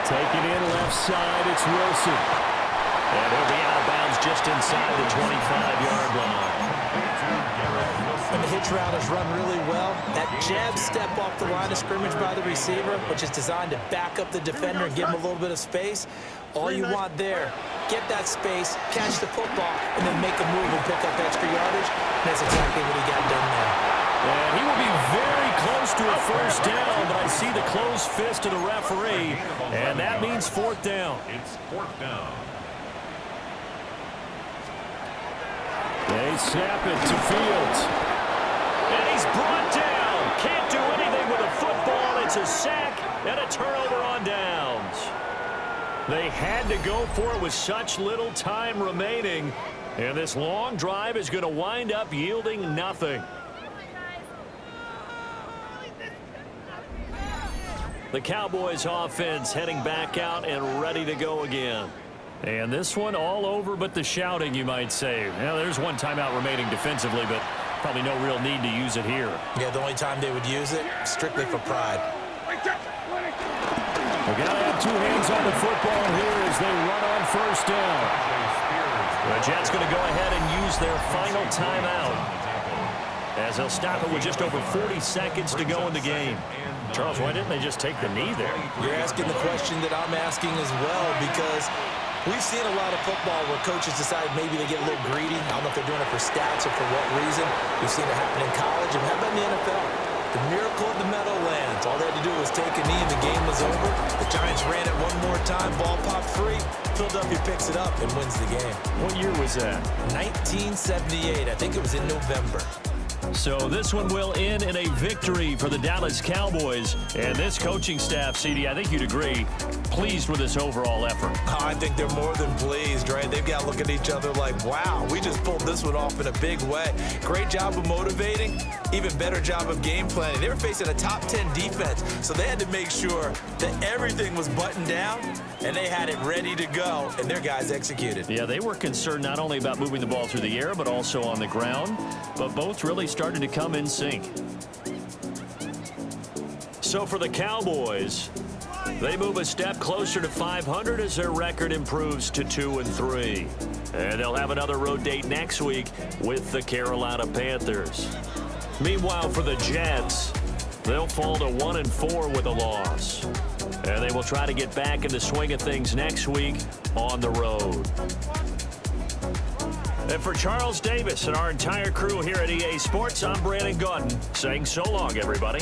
Taken in left side, it's Wilson. And he'll be out of bounds just inside the 25-yard line.
And the hitch route is run really well. That jab step off the line of scrimmage by the receiver, which is designed to back up the defender and give him a little bit of space. All you want there, get that space, catch the football, and then make a move and pick up extra yardage. And that's exactly what he got done there.
And he will be very close to a first down, but I see the close closed fist to the referee, and that means fourth down.
It's fourth down.
They snap it to Fields. And he's brought down. Can't do anything with a football. It's a sack and a turnover on downs. They had to go for it with such little time remaining. And this long drive is going to wind up yielding nothing. The Cowboys offense heading back out and ready to go again. And this one all over but the shouting, you might say. Now, there's one timeout remaining defensively, but probably no real need to use it here.
Yeah, the only time they would use it, strictly for pride.
They've got to have two hands on the football here as they run on first down. The Jets going to go ahead and use their final timeout, as they'll stop it with just over 40 seconds to go in the game. Charles, why didn't they just take the knee there?
You're asking the question that I'm asking as well, because we've seen a lot of football where coaches decide maybe they get a little greedy. I don't know if they're doing it for stats or for what reason. We've seen it happen in college, and how about in the NFL? The miracle of the Meadowlands. All they had to do was take a knee and the game was over. The Giants ran it one more time, ball popped free. Philadelphia picks it up and wins the game.
What year was that?
1978. I think it was in November.
So this one will end in a victory for the Dallas Cowboys. And this coaching staff, CD, I think you'd agree, pleased with this overall effort.
Oh, I think they're more than pleased, right? They've got to look at each other like, wow, we just pulled this one off in a big way. Great job of motivating, even better job of game planning. They were facing a top 10 defense, so they had to make sure that everything was buttoned down, and they had it ready to go, and their guys executed.
Yeah, they were concerned not only about moving the ball through the air, but also on the ground, but both really started to come in sync. So for the Cowboys, they move a step closer to 500 as their record improves to 2-3. And they'll have another road date next week with the Carolina Panthers. Meanwhile, for the Jets, they'll fall to 1-4 with a loss. And they will try to get back in the swing of things next week on the road. And for Charles Davis and our entire crew here at EA Sports, I'm Brandon Gaudin saying so long, everybody.